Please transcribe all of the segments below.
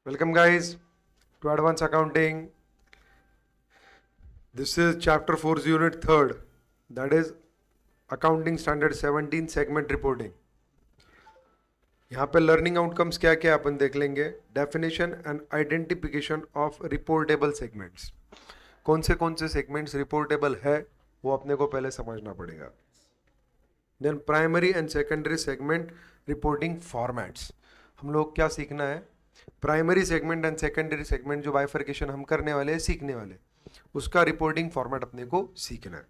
Welcome guys to Advanced Accounting. This is chapter 4 unit 3rd, that is Accounting Standard 17 segment reporting. यहाँ पे learning outcomes क्या क्या अपन देख लेंगे. Definition and identification of reportable segments. कौन से सेगमेंट्स रिपोर्टेबल है वो अपने को पहले समझना पड़ेगा. Then primary and secondary segment reporting formats. हम लोग क्या सीखना है, primary segment and secondary segment जो बाइफर्केशन हम करने वाले हैं, सीखने वाले, उसका रिपोर्टिंग फॉर्मेट अपने को सीखना है.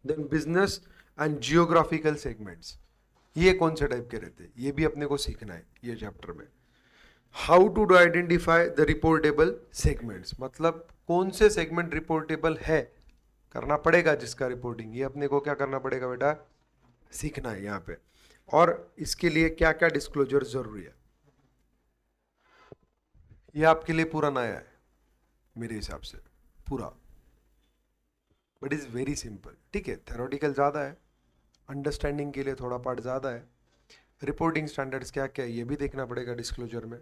Then business and geographical segments, ये कौन से टाइप के रहते हैं, ये भी अपने को सीखना है ये चैप्टर में. How to identify the reportable segments, मतलब कौन से सेगमेंट रिपोर्टेबल है, करना पड़ेगा जिसका रिपोर्टिंग, ये अपने को क्या करना पड़ेगा बेटा, सीखना है यहाँ पे. और इसके लिए क्या क्या डिस्क्लोजर जरूरी है, ये आपके लिए पूरा नया है मेरे हिसाब से, पूरा. But is very simple. ठीक है, थ्योरेटिकल ज़्यादा है, अंडरस्टैंडिंग के लिए थोड़ा पार्ट ज़्यादा है. रिपोर्टिंग स्टैंडर्ड्स क्या क्या है ये भी देखना पड़ेगा डिस्क्लोजर में.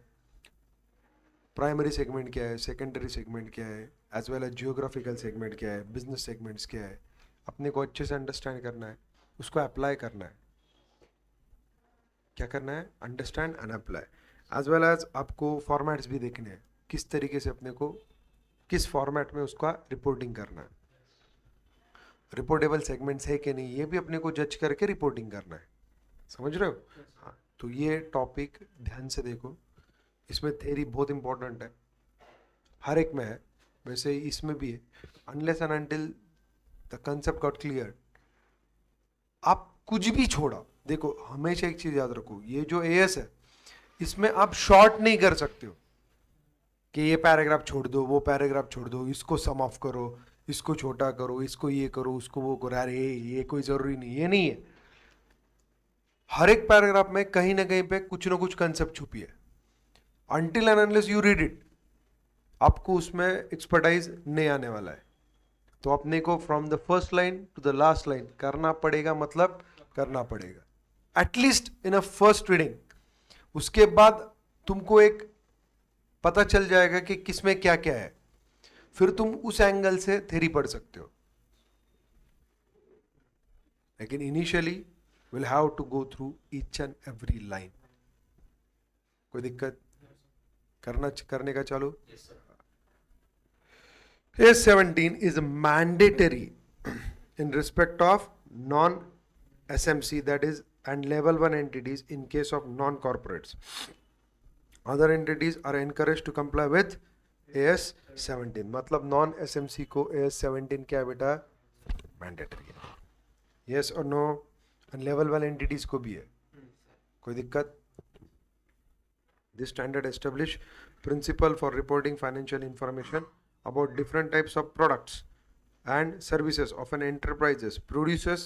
प्राइमरी सेगमेंट क्या है, सेकेंडरी सेगमेंट क्या है, as well as geographical segment क्या है, बिजनेस सेगमेंट्स क्या है, अपने को अच्छे से अंडरस्टैंड करना है, उसको अप्लाई करना है. क्या करना है, understand and apply. As well as आपको फॉर्मेट्स भी देखने हैं, किस तरीके से अपने को किस फॉर्मेट में उसका रिपोर्टिंग करना है, रिपोर्टेबल सेगमेंट्स है कि नहीं, ये भी अपने को जज करके रिपोर्टिंग करना है. समझ रहे हो? हाँ, तो ये टॉपिक ध्यान से देखो, इसमें थ्योरी बहुत इंपॉर्टेंट है, हर एक में है, वैसे इसमें भी है. Unless and until the concept got clear, आप कुछ भी छोड़ा. देखो हमेशा एक चीज याद रखो, ये जो एएस है इसमें आप शॉर्ट नहीं कर सकते हो कि ये पैराग्राफ छोड़ दो, वो पैराग्राफ छोड़ दो, इसको सम ऑफ करो, इसको छोटा करो, इसको ये करो, उसको वो करो. अरे ये कोई जरूरी नहीं, ये नहीं है. हर एक पैराग्राफ में कहीं ना कहीं पे कुछ ना कुछ कंसेप्ट छुपी है. Until and unless you read it, आपको उसमें एक्सपर्टाइज नहीं आने वाला है. तो अपने को from the first line to the last line करना पड़ेगा, मतलब करना पड़ेगा at least in a first reading. उसके बाद तुमको एक पता चल जाएगा कि किसमें क्या क्या है, फिर तुम उस एंगल से थ्योरी पढ़ सकते हो. लेकिन initially will have to go through each and every line. कोई दिक्कत, करने का चालू. A17 is mandatory in respect of non-SMC, that is, and level 1 entities in case of non-corporates. Other entities are encouraged to comply with AS17. मतलब non-SMC को AS17 क्या है बेटा, मैंडेटरी है. यस और नो. एंड लेवल 1 एंटिटीज को भी है. कोई दिक्कत. This standard establish principle for reporting financial information about different types of products and services of an enterprises produces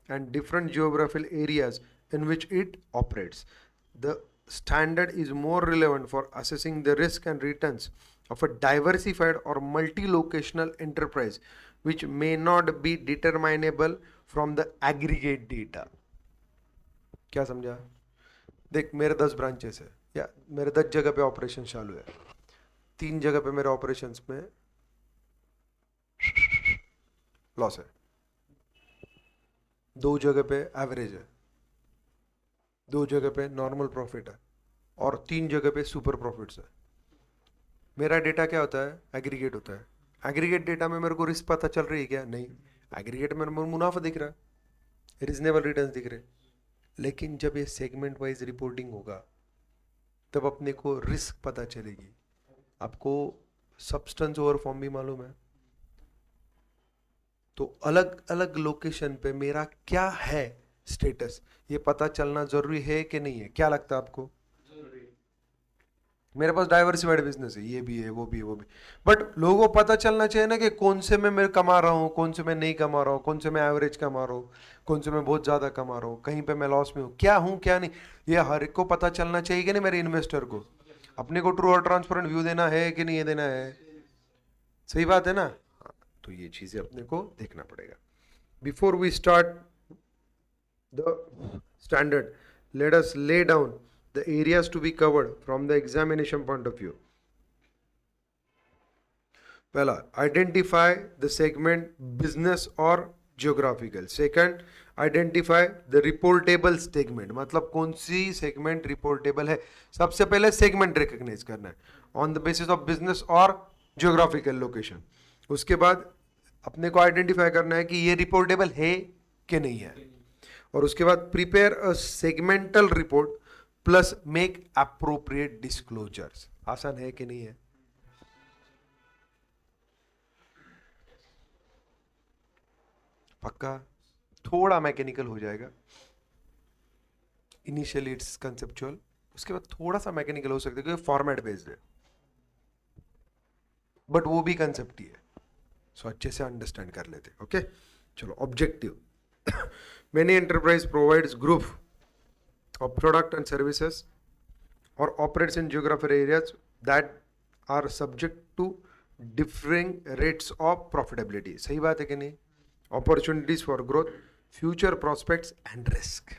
and different geographical areas in which it operates. The standard is more relevant for assessing the risk and returns of a diversified or multi-locational enterprise which may not be determinable from the aggregate data. क्या समझा? देख मेरे 10 branches है, या मेरे 10 जगह पे operation चालू है, 3 जगह पे मेरे ऑपरेशंस में लॉस है, 2 जगह पे एवरेज है, 2 जगह पे नॉर्मल प्रॉफिट है, और 3 जगह पे सुपर प्रॉफिट्स है. मेरा डेटा क्या होता है, एग्रीगेट होता है. एग्रीगेट डेटा में मेरे को रिस्क पता चल रही है क्या, नहीं. एग्रीगेट में मुनाफा दिख रहा है, रीजनेबल रिटर्न्स दिख रहे. लेकिन जब ये सेगमेंट वाइज रिपोर्टिंग होगा तब अपने को रिस्क पता चलेगी. आपको सब्सटेंस ओवर फॉर्म भी मालूम है, तो अलग अलग लोकेशन पे मेरा क्या है स्टेटस, ये पता चलना जरूरी है कि नहीं है. क्या लगता है आपको? मेरे पास डाइवर्सिफाइड बिजनेस है, ये भी है, वो भी है, वो भी, बट लोगों को पता चलना चाहिए ना कि कौन से में मैं कमा रहा हूँ, कौन से में नहीं कमा रहा हूँ, कौन से में एवरेज कमा रहा हूँ, कौन से में बहुत ज़्यादा कमा रहा हूँ, कहीं पे मैं लॉस में हूँ, क्या हूँ क्या नहीं. ये हर एक को पता चलना चाहिए कि नहीं, मेरे इन्वेस्टर को. अपने को ट्रू और ट्रांसपेरेंट व्यू देना है कि नहीं, ये देना है. सही बात है ना. तो ये चीज़ें अपने को देखना पड़ेगा. Before we start the standard, let us lay down the areas to be covered from the examination point of view. पहला, identify the segment business or geographical. Second, identify the reportable segment. मतलब कौन सी segment reportable है. सबसे पहले segment recognize करना है on the basis of business और geographical location. उसके बाद अपने को identify करना है कि ये reportable है कि नहीं है, और उसके बाद prepare a segmental report plus make appropriate disclosures. आसान है कि नहीं है? पक्का? थोड़ा मैकेनिकल हो जाएगा, इनिशियली इट्स कंसेप्चुअल, उसके बाद थोड़ा सा मैकेनिकल हो सकता है क्योंकि फॉर्मेट बेस्ड है, बट वो भी कंसेप्ट ही है, सो अच्छे से अंडरस्टैंड कर लेते. ओके, चलो. Objective. Many enterprise provides group of product and services और operates in geographical areas that are subject to differing rates of profitability. सही बात है कि नहीं? Opportunities for growth, future prospects, and risk.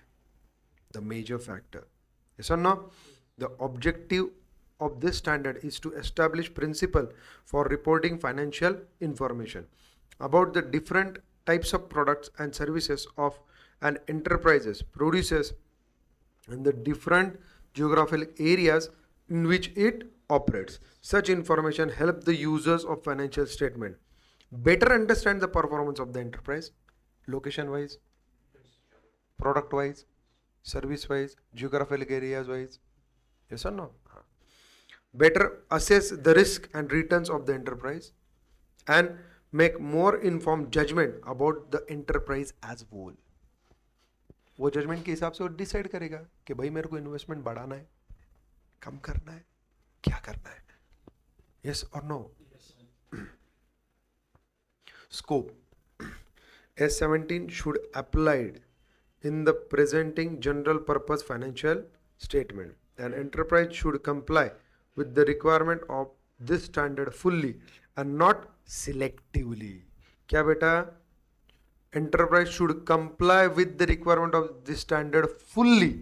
The major factor. Yes or no? The objective of this standard is to establish principle for reporting financial information about the different types of products and services of an enterprises produces in the different geographical areas in which it operates. Such information help the users of financial statement better understand the performance of the enterprise, location wise, product wise, service wise, geographical areas wise. Yes or no? Better assess the risk and returns of the enterprise and make more informed judgment about the enterprise as whole. वो judgement के हिसाब से वो decide करेगा कि भाई मेरे को इन्वेस्टमेंट बढ़ाना है, कम करना है, क्या करना है. यस और no? Scope. S17 should applied in the presenting general purpose financial statement. An enterprise should comply with the requirement of this standard fully and not selectively. क्या बेटा? Enterprise should comply with the requirement of this standard fully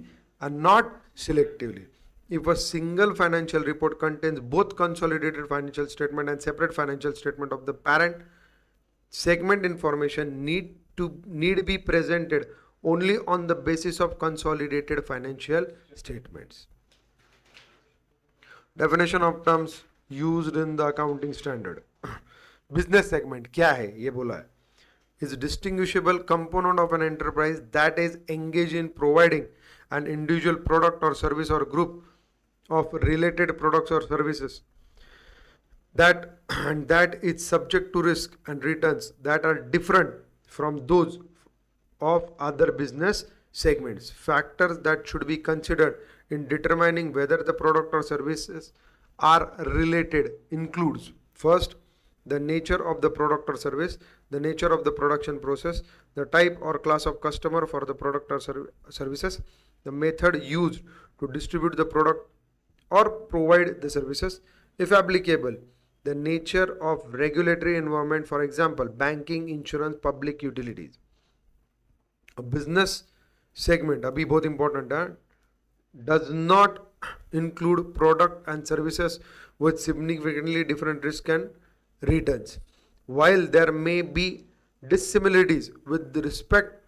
and not selectively. If a single financial report contains both consolidated financial statement and separate financial statement of the parent segment, information need be presented only on the basis of consolidated financial statements. Definition of terms used in the accounting standard. Business segment क्या है ये बोला है, is distinguishable component of an enterprise that is engaged in providing an individual product or service or group of related products or services that is subject to risk and returns that are different from those of other business segments. Factors that should be considered in determining whether the product or services are related includes: first, the nature of the product or service, the nature of the production process, the type or class of customer for the product or services, the method used to distribute the product or provide the services, if applicable, the nature of regulatory environment, for example, banking, insurance, public utilities. A business segment, abhi bahut important hai, does not include product and services with significantly different risk and returns. While there may be dissimilarities with respect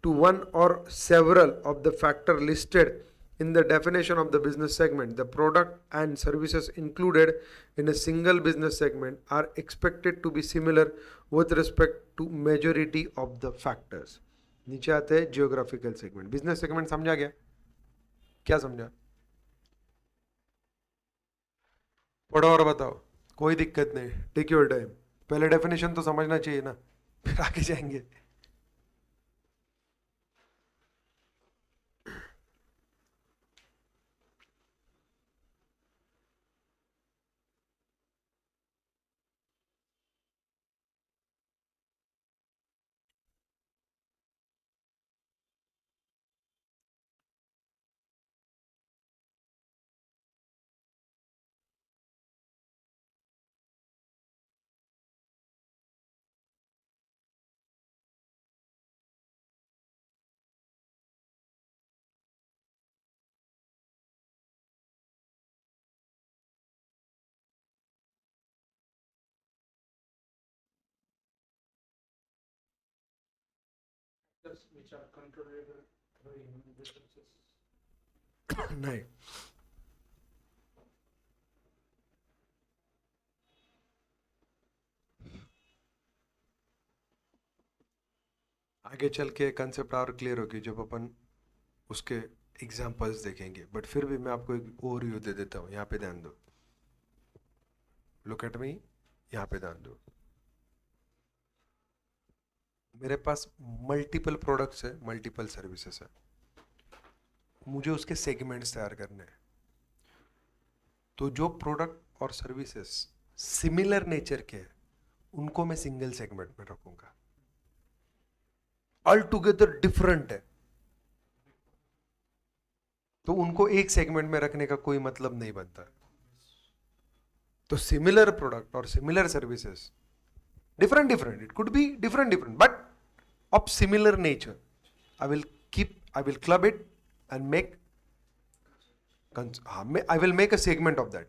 to one or several of the factors listed in the definition of the business segment, the product and services included in a single business segment are expected to be similar with respect to majority of the factors. नीचे आते हैं geographical segment. Business segment समझा गया? क्या समझा? पढ़ो और बताओ, कोई दिक्कत नहीं, टेक योर टाइम. पहले डेफिनेशन तो समझना चाहिए ना, फिर आगे जाएंगे. which are controllable by human resources. नहीं, आगे चल के कंसेप्ट और क्लियर होगी जब अपन उसके एग्जांपल्स देखेंगे, बट फिर भी मैं आपको एक ओवरव्यू दे देता हूँ। यहाँ पे ध्यान दो, लुक एट मी, यहाँ पे ध्यान दो। मेरे पास मल्टीपल प्रोडक्ट्स है, मल्टीपल सर्विसेज है, मुझे उसके सेगमेंट्स तैयार करने हैं। तो जो प्रोडक्ट और सर्विसेज सिमिलर नेचर के हैं उनको मैं सिंगल सेगमेंट में रखूंगा। ऑल टुगेदर डिफरेंट है तो उनको एक सेगमेंट में रखने का कोई मतलब नहीं बनता। तो सिमिलर प्रोडक्ट और similar services different, it could be different, but of similar nature. I will club it and I will make a segment of that.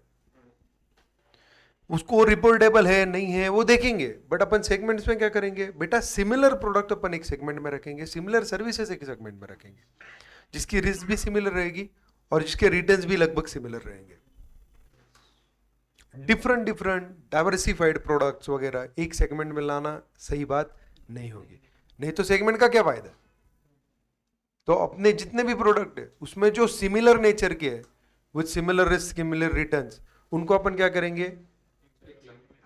उसको रिपोर्टेबल है नहीं है वो देखेंगे, बट अपन सेगमेंट्स में क्या करेंगे बेटा, सिमिलर प्रोडक्ट अपन एक सेगमेंट में रखेंगे, सिमिलर सर्विसेज एक सेगमेंट में रखेंगे, जिसकी रिस्क भी सिमिलर रहेगी और जिसके रिटर्न्स भी लगभग सिमिलर रहेंगे। डिफरेंट डाइवर्सिफाइड प्रोडक्ट्स वगैरह एक सेगमेंट में लाना सही बात नहीं होगी, नहीं तो सेगमेंट का क्या फायदा। तो अपने जितने भी प्रोडक्ट है उसमें जो सिमिलर नेचर के है with similar risk similar returns, उनको अपन क्या करेंगे,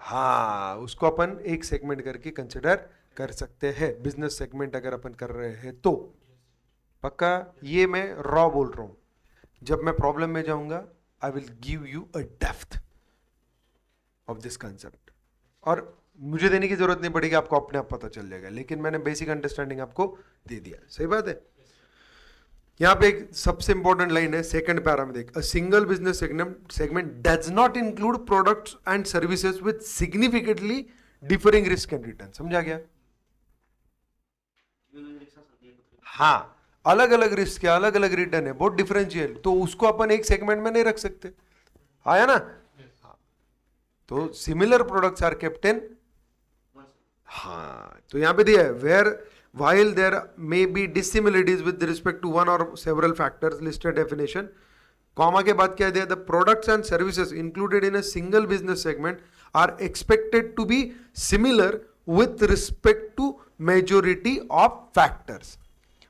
हाँ उसको अपन एक सेगमेंट करके कंसिडर कर सकते हैं। बिजनेस सेगमेंट अगर अपन कर रहे हैं तो पक्का, ये मैं रॉ बोल रहा हूं। जब मैं प्रॉब्लम में जाऊंगा I will give you a depth of this concept, और मुझे देने की जरूरत नहीं पड़ेगी, आपको अपने आप पता चल जाएगा, लेकिन मैंने बेसिक अंडरस्टैंडिंग आपको दे दिया। सही बात है। यहां पे एक सबसे इंपॉर्टेंट लाइन है सेकंड पैरा में देख, a single business segment does not include products and services with significantly differing risk and return. समझा गया? हाँ, अलग अलग रिस्क है, अलग अलग रिटर्न है, बहुत डिफरेंशियल, तो उसको अपन एक सेगमेंट में नहीं रख सकते। आया ना? तो similar products are kept in, हाँ तो यहां पे दिया है where while there may be dissimilarities with respect to one or several factors listed definition, comma के बाद क्या दिया, the products and services included in a single business segment are expected to be similar with respect to majority of factors।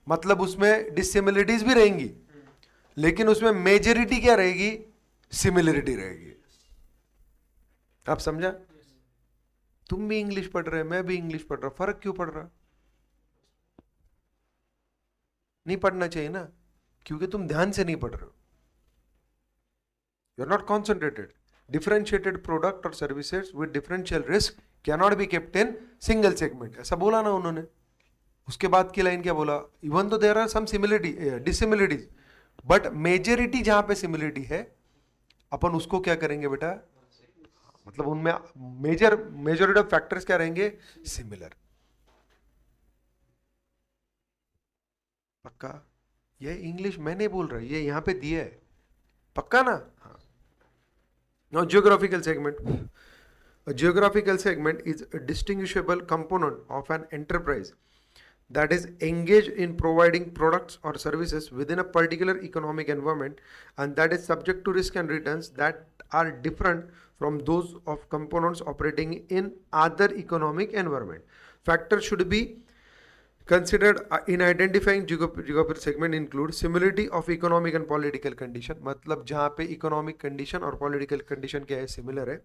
मतलब उसमें dissimilarities भी रहेंगी लेकिन उसमें मेजोरिटी क्या रहेगी, सिमिलरिटी रहेगी। आप समझा? तुम भी इंग्लिश पढ़ रहे, मैं भी इंग्लिश पढ़ रहा, फर्क क्यों पड़ रहा? नहीं पढ़ना चाहिए ना, क्योंकि तुम ध्यान से नहीं पढ़ रहे हो, you are not concentrated. Differentiated product और services with differential risk can not be kept in single segment, ऐसा बोला ना उन्होंने। उसके बाद की लाइन क्या बोला, even though there are some similarity dissimilarities but majority जहां पे सिमिलरिटी है अपन उसको क्या करेंगे बेटा, मतलब उनमें मेजॉरिटी ऑफ फैक्टर्स क्या रहेंगे, सिमिलर। पक्का? ये इंग्लिश मैं नहीं बोल रहा, ये यहां पे दिया है, पक्का ना? हाँ। Now geographical segment, a geographical segment is a distinguishable component of an enterprise that is engaged in providing products or services within a particular economic environment and that is subject to risk and returns that are different from those of components operating in other economic environment. Factors should be considered in identifying geographical segment include similarity of economic and political condition, मतलब जहाँ पे economic condition और political condition क्या है, similar है।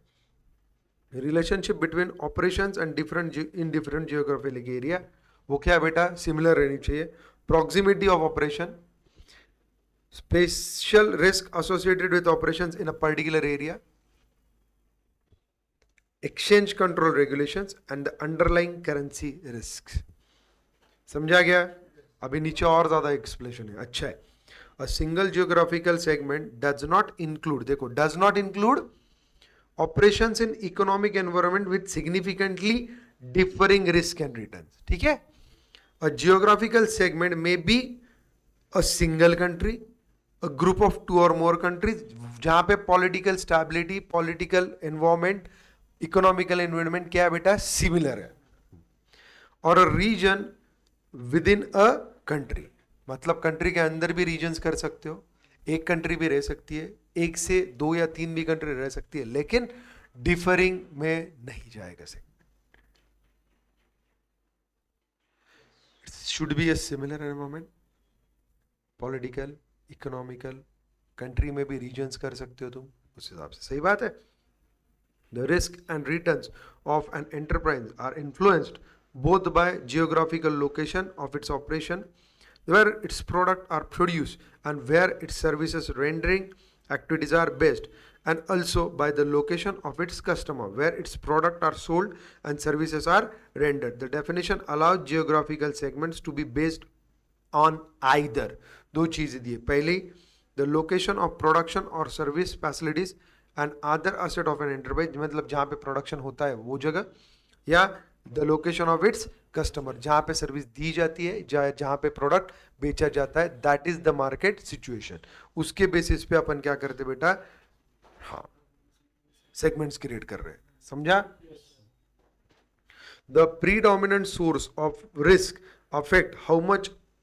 Relationship between operations and different geographic area, वो क्या बेटा, सिमिलर रहनी चाहिए। Proximity of operation, special risk associated with operations in a particular area, exchange control regulations and the underlying currency risk. समझा गया? अभी नीचे और ज्यादा एक्सप्लेनेशन है। अच्छा है, a single geographical segment does not include, देखो does not include operations in economic environment with significantly differing risk and returns। ठीक है? A geographical segment may be a single country, a group of two or more countries जहां पे political stability, political environment, economical environment क्या है बेटा, similar है, और a region with in a country, मतलब कंट्री के अंदर भी रीजन्स कर सकते हो, एक कंट्री भी रह सकती है, एक से 2 या 3 भी कंट्री रह सकती है, लेकिन डिफरिंग में नहीं जाएगा segment. It should be a similar environment, political, economical, country में भी रीजन्स कर सकते हो तुम, उस हिसाब से सही बात है. The risk and returns of an enterprise are influenced both by geographical location of its operation, where its products are produced, and where its services rendering activities are based, and also by the location of its customer, where its products are sold and services are rendered. The definition allows geographical segments to be based on either. दो चीजें दी है. पहली, the location of production or service facilities and other asset of an enterprise, मतलब जहाँ पे production होता है वो जगह, या the location of its customer, जहाँ पे सर्विस दी जाती है, जहाँ पे प्रोडक्ट बेचा जाता है, that is the market situation. उसके बेसिस पे अपन क्या करते बेटा, हाँ, सेगमेंट्स क्रिएट कर रहे हैं. समझा? The predominant source of risk affect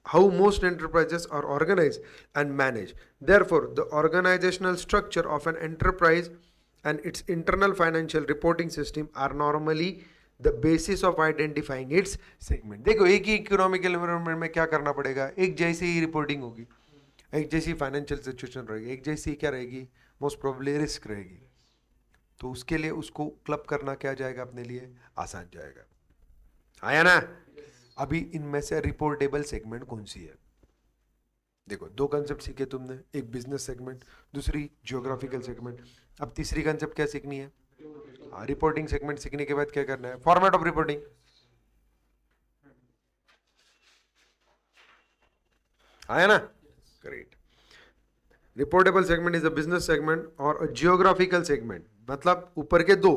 how most enterprises are organized and managed. Therefore, the organizational structure of an enterprise and its internal financial reporting system are normally the basis of identifying its segment. देखो, एक ही economical environment में क्या करना पड़ेगा, एक जैसी ही reporting होगी, एक जैसी फाइनेंशियल सिचुएशन रहेगी, एक जैसी क्या रहेगी, मोस्ट प्रोबेबली रिस्क रहेगी. तो उसके लिए उसको क्लब करना क्या जाएगा अपने लिए, आसान जाएगा. आया ना? अभी इनमें से रिपोर्टेबल सेगमेंट कौन सी है? देखो, दो कंसेप्ट सीखे तुमने, एक बिजनेस सेगमेंट, दूसरी जियोग्राफिकल सेगमेंट. अब तीसरी कंसेप्ट क्या सीखनी है? रिपोर्टिंग सेगमेंट सीखने के बाद क्या करना है? Format of reporting. आया ना? Great. Reportable segment is a business segment और अ जियोग्राफिकल सेगमेंट, मतलब ऊपर के दो,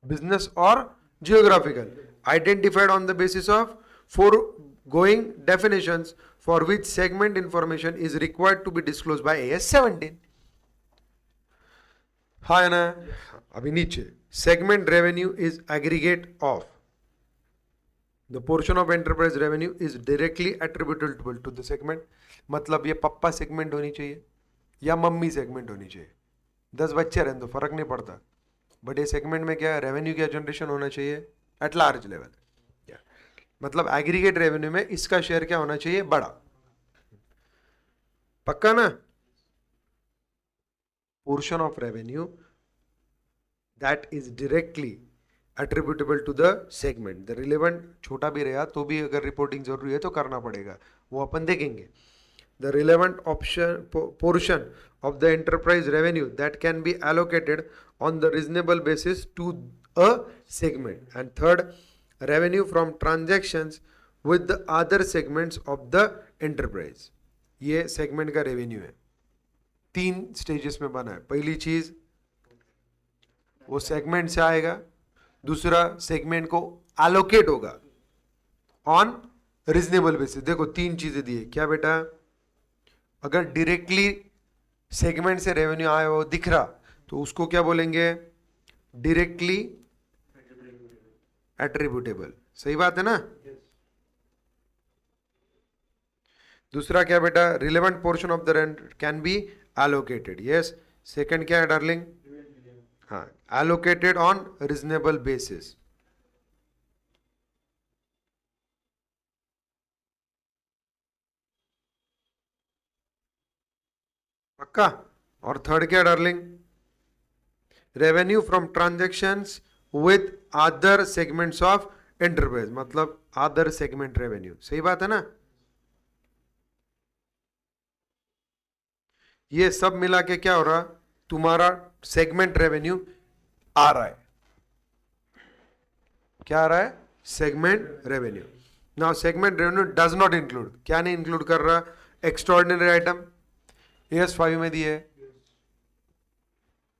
बिजनेस और geographical, identified on the basis of foregoing definitions, for which segment information is required to be disclosed by AS 17. हाँ है ना? अभी नीचे, segment revenue is aggregate of the portion of enterprise revenue is directly attributable to the segment. मतलब ये पप्पा segment होनी चाहिए या मम्मी सेगमेंट होनी चाहिए, 10 बच्चे रहने दो, फर्क नहीं पड़ता, बट ये सेगमेंट में क्या रेवेन्यू क्या जनरेशन होना चाहिए एट लार्ज लेवल. मतलब एग्रीगेट रेवेन्यू में इसका शेयर क्या होना चाहिए, बड़ा. पक्का ना? Portion of revenue that is directly attributable to the segment. The relevant, छोटा भी रहा तो भी अगर रिपोर्टिंग जरूरी है तो करना पड़ेगा, वो अपन देखेंगे. The relevant option portion of the enterprise revenue that can be allocated on the reasonable basis to a segment. And third, revenue from transactions with the other segments of the enterprise. ये segment का revenue है, 3 stages में बना है. पहली चीज वो segment से आएगा, दूसरा सेगमेंट को एलोकेट होगा ऑन रीजनेबल बेसिस. देखो 3 चीजें दी है. क्या बेटा? अगर डायरेक्टली सेगमेंट से रेवेन्यू आया वो दिख रहा तो उसको क्या बोलेंगे, डायरेक्टली एट्रीब्यूटेबल. सही बात है ना? दूसरा क्या बेटा? Relevant portion of the rent can be allocated. Yes. Second क्या है डार्लिंग? हाँ, एलोकेटेड ऑन रीजनेबल बेसिस. पक्का? और थर्ड क्या darling? Revenue from transactions with other segments of enterprise, मतलब अदर सेगमेंट रेवेन्यू. सही बात है ना? ये सब मिला के क्या हो रहा, तुम्हारा सेगमेंट रेवेन्यू आ रहा है. क्या आ रहा है? Segment revenue. Now segment revenue does not include, क्या नहीं इंक्लूड कर रहा? Extraordinary item. AS5 में दिए,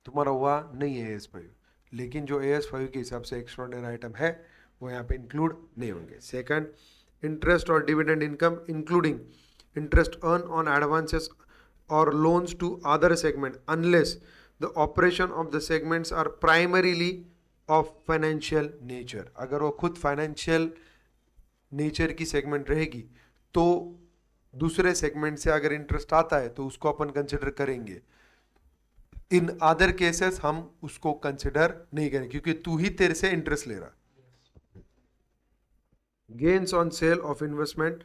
तुम्हारा हुआ नहीं है AS5, लेकिन जो AS5 के हिसाब से एक्स्ट्राऑर्डिनरी आइटम है वो यहाँ पे इंक्लूड नहीं होंगे. सेकंड, इंटरेस्ट और dividend income including interest earn on advances और loans to other segment unless the operation of the segments are primarily of financial nature. अगर वो खुद फाइनेंशियल नेचर की सेगमेंट रहेगी तो दूसरे सेगमेंट से अगर इंटरेस्ट आता है तो उसको अपन कंसिडर करेंगे. इन अदर केसेस हम उसको कंसिडर नहीं करेंगे क्योंकि तू ही तेरे से इंटरेस्ट ले रहा. Gains on sale of investment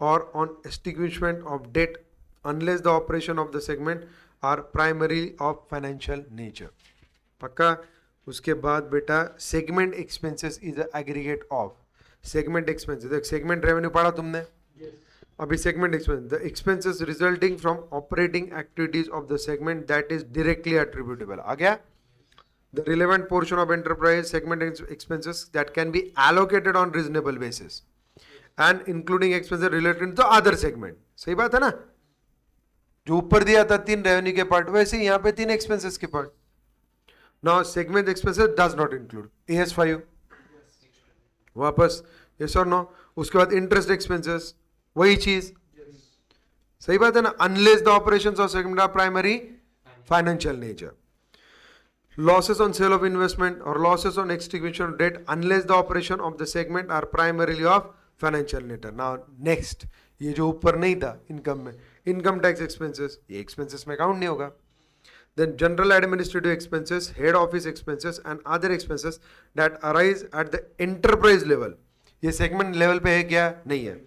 or on extinguishment of debt unless the operation of the segment are primarily of financial nature. पक्का. उसके बाद बेटा segment expenses is the aggregate of segment expenses. देख segment revenue पढ़ा तुमने. Yes. अभी segment expense, the expenses resulting from operating activities of the segment that is directly attributable. आ गया. The relevant portion of enterprise segment expenses that can be allocated on reasonable basis and including expenses related to other segment. सही बात है ना. जो ऊपर दिया था 3 revenue के पार्ट वैसे ही यहाँ पे 3 एक्सपेंसेस के part. Now segment expenses does not include AS5. वापस यस और नो. उसके बाद इंटरेस्ट एक्सपेंसेस वही चीज. सही बात है ना. Unless the operations of segment are primary financial nature. Losses on sale of investment or losses on extinguishment of debt unless the operation of the segment are primarily of financial nature. Now next, ये जो ऊपर नहीं था income में, income tax expenses, ये expenses में count नहीं होगा. Then general administrative expenses, head office expenses and other expenses that arise at the enterprise level. ये segment level पे है क्या? नहीं है.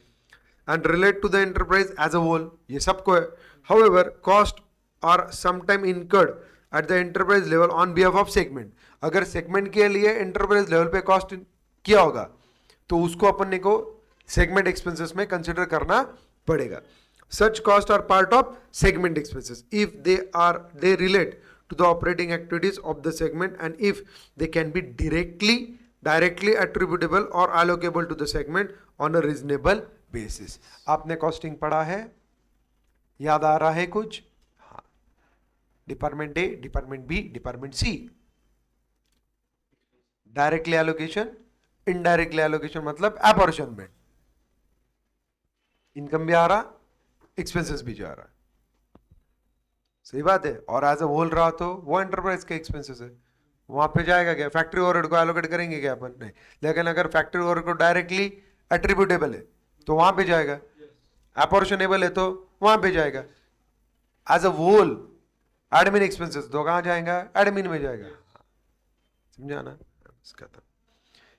And relate to the enterprise as a whole. ये सबको है. However, cost are sometime incurred at the enterprise level on behalf of segment. अगर segment के लिए enterprise level पे cost किया होगा तो उसको अपन को segment expenses में consider करना पड़ेगा. Such costs are part of segment expenses if they relate to the operating activities of the segment and if they can be directly attributable or allocable to the segment on a reasonable basis. आपने costing पढ़ा है? याद आ रहा है कुछ? Department A, department B, department C. Directly allocation, indirectly allocation मतलब apportionment. Income भी आ रहा, एक्सपेंसेस भी जा रहा. सही बात है. और एज अ होल रहा तो वो एंटरप्राइज के एक्सपेंसेस है. वहां पे जाएगा क्या? फैक्ट्री ओवरहेड को एलोकेट करेंगे क्या अपन? नहीं. लेकिन अगर फैक्ट्री ओवरहेड को डायरेक्टली एट्रीब्यूटेबल है तो वहां पे जाएगा. अपॉर्चनेबल है तो वहां पे जाएगा. As a whole admin expenses तो कहां जाएगा? एडमिन में जाएगा. समझा ना? इसका था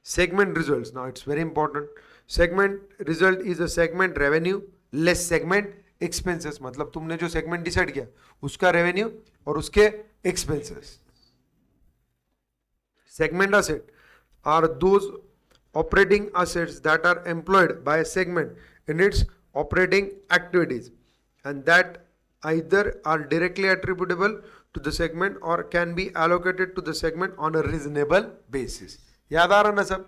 segment results. Now it's very important. Segment result is a segment revenue less segment expenses. मतलब तुमने जो सेगमेंट डिसाइड किया उसका रेवेन्यू और उसके expenses. Segment asset are those operating assets that are employed by a segment in its operating activities and that either are directly attributable to the segment or can be allocated to the segment on a reasonable basis. याद आ रहा ना सब?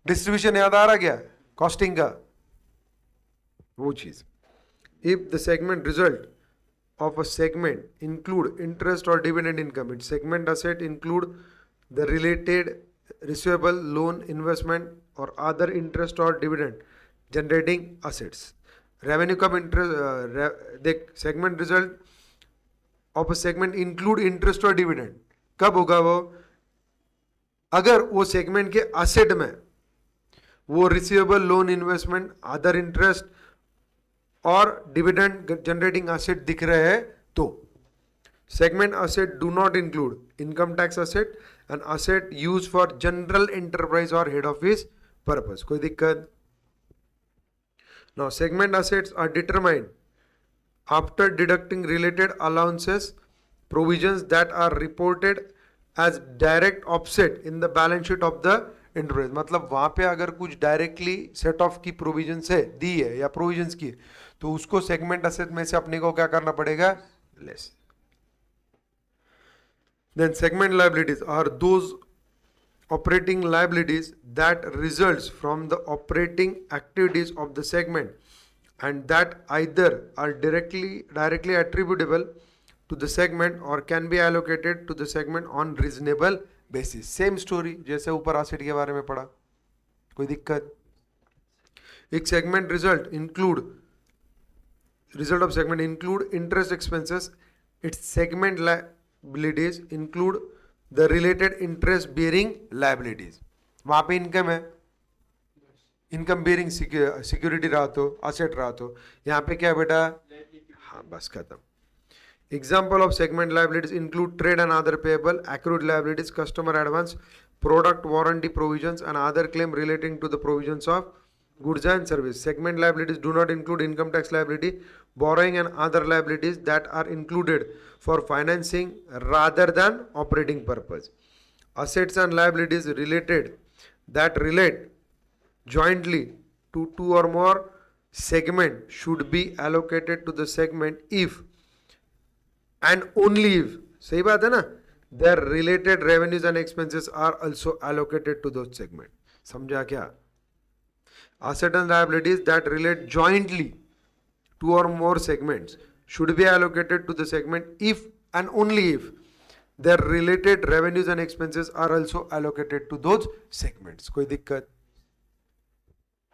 Distribution याद आ रहा क्या? Costing का वो चीज. If the segment result of a segment include interest or dividend income, its segment asset include the related receivable, loan, investment or other interest or dividend generating assets. Revenue कब interest देख. Segment result of a segment include interest और dividend कब होगा? वो अगर वो segment के asset में वो receivable, loan, investment, other interest और डिविडेंड जनरेटिंग असेट दिख रहे हैं तो. Segment asset do not include income tax asset and asset use for general enterprise और हेड ऑफिस पर्पस. कोई दिक्कत? Now, segment assets are determined after deducting related allowances, provisions that are reported as direct offset in the balance sheet of the enterprise. मतलब वहां पे अगर कुछ directly set of की provision से दी है या प्रोविजंस की तो उसको सेगमेंट असेट में से अपने को क्या करना पड़ेगा? Less. Then segment liabilities are those operating liabilities that results from the operating activities of the segment and that either are directly attributable to the segment or can be allocated to the segment on reasonable basis. Same story जैसे ऊपर asset के बारे में पढ़ा. कोई दिक्कत? एक segment result of segment include interest expenses. Its segment liabilities include the related interest bearing liabilities. वहां पे इनकम है इनकम बेरिंग सिक्योरिटी रहा तो, असेट रहा तो, यहाँ पे क्या है बेटा, हाँ बस खत्म. Example of segment liabilities include trade and other payable, accrued liabilities, customer advance, product warranty provisions, and other claim relating to the provisions of goods and service. Segment liabilities do not include income tax liability, borrowing, and other liabilities that are included for financing rather than operating purpose. Assets and liabilities that relate jointly to two or more segment should be allocated to the segment if and only if, सही बात है ना, their related revenues and expenses are also allocated to those segment. समझा क्या? Asset and liabilities that relate jointly two or more segments should be allocated to the segment if and only if their related revenues and expenses are also allocated to those segments. कोई दिक्कत?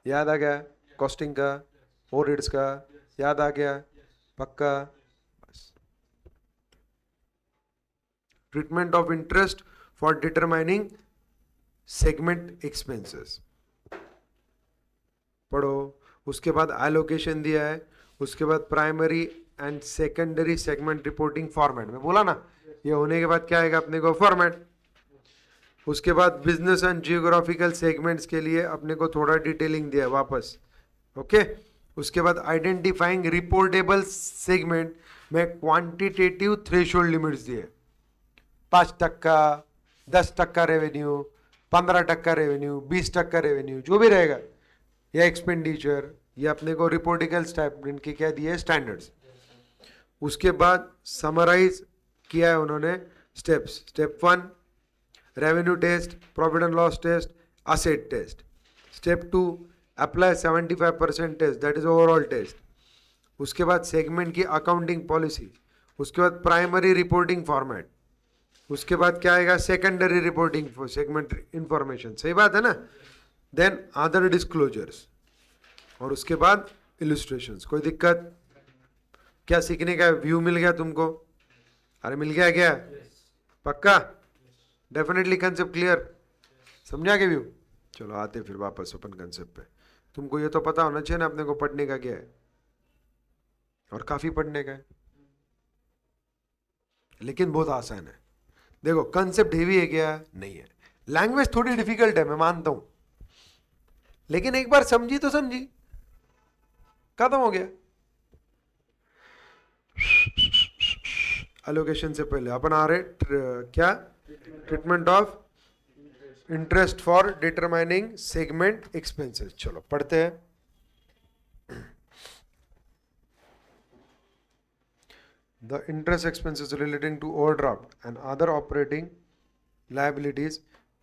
याद आ गया? Costing का, overheads का याद आ गया? पक्का? Treatment of interest for determining segment expenses. पढ़ो. उसके बाद allocation दिया है, उसके बाद primary and secondary segment reporting format में बोला ना, ये होने के बाद क्या आएगा अपने को, फॉर्मेट. उसके बाद बिजनेस एंड जियोग्राफिकल सेगमेंट्स के लिए अपने को थोड़ा डिटेलिंग दिया है वापस. ओके. उसके बाद आइडेंटिफाइंग रिपोर्टेबल सेगमेंट में क्वांटिटेटिव थ्रेशोल्ड लिमिट्स दिए. 5%, 10% रेवेन्यू, 15% रेवेन्यू, 20% रेवेन्यू, जो भी रहेगा, या एक्सपेंडिचर, ये अपने को रिपोर्टिकल स्टेप इनके क्या दिए, स्टैंडर्ड्स. उसके बाद समराइज किया है उन्होंने steps. Step 1 revenue test, profit and loss test, asset test. Step 2 apply 75% test, that is overall test. उसके बाद सेगमेंट की अकाउंटिंग पॉलिसी. उसके बाद प्राइमरी रिपोर्टिंग फॉर्मेट. उसके बाद क्या आएगा, secondary reporting for segment information. सही बात है ना. देन अदर डिस्क्लोजर्स, और उसके बाद इलस्ट्रेशंस. कोई दिक्कत? क्या सीखने का व्यू मिल गया तुमको? अरे मिल गया क्या? पक्का? Definitely concept clear? समझा के व्यू? चलो आते फिर वापस अपन कंसेप्ट पे. तुमको ये तो पता होना चाहिए ना अपने को पढ़ने का क्या है, और काफी पढ़ने का है, लेकिन बहुत आसान है. देखो कंसेप्ट हेवी है क्या? नहीं है. लैंग्वेज थोड़ी डिफिकल्ट है, मैं मानता हूं, लेकिन एक बार समझी तो समझी, खत्म हो गया. एलोकेशन से पहले अपन आ रहे क्या, treatment of interest for determining segment expenses. चलो पढ़ते हैं. The interest expenses relating to overdraft and other operating liabilities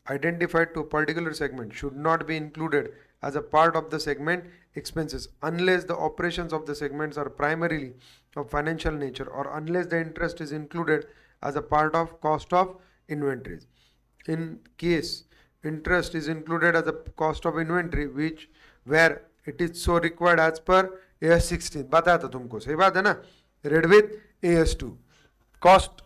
identified to a particular segment should not be included as a part of the segment expenses unless the operations of the segments are primarily of financial nature, or unless the interest is included as a part of cost of inventories. In case interest is included as a cost of inventory where it is so required as per AS 16, बताया था तुमको, सही बात है ना. Read with AS2 cost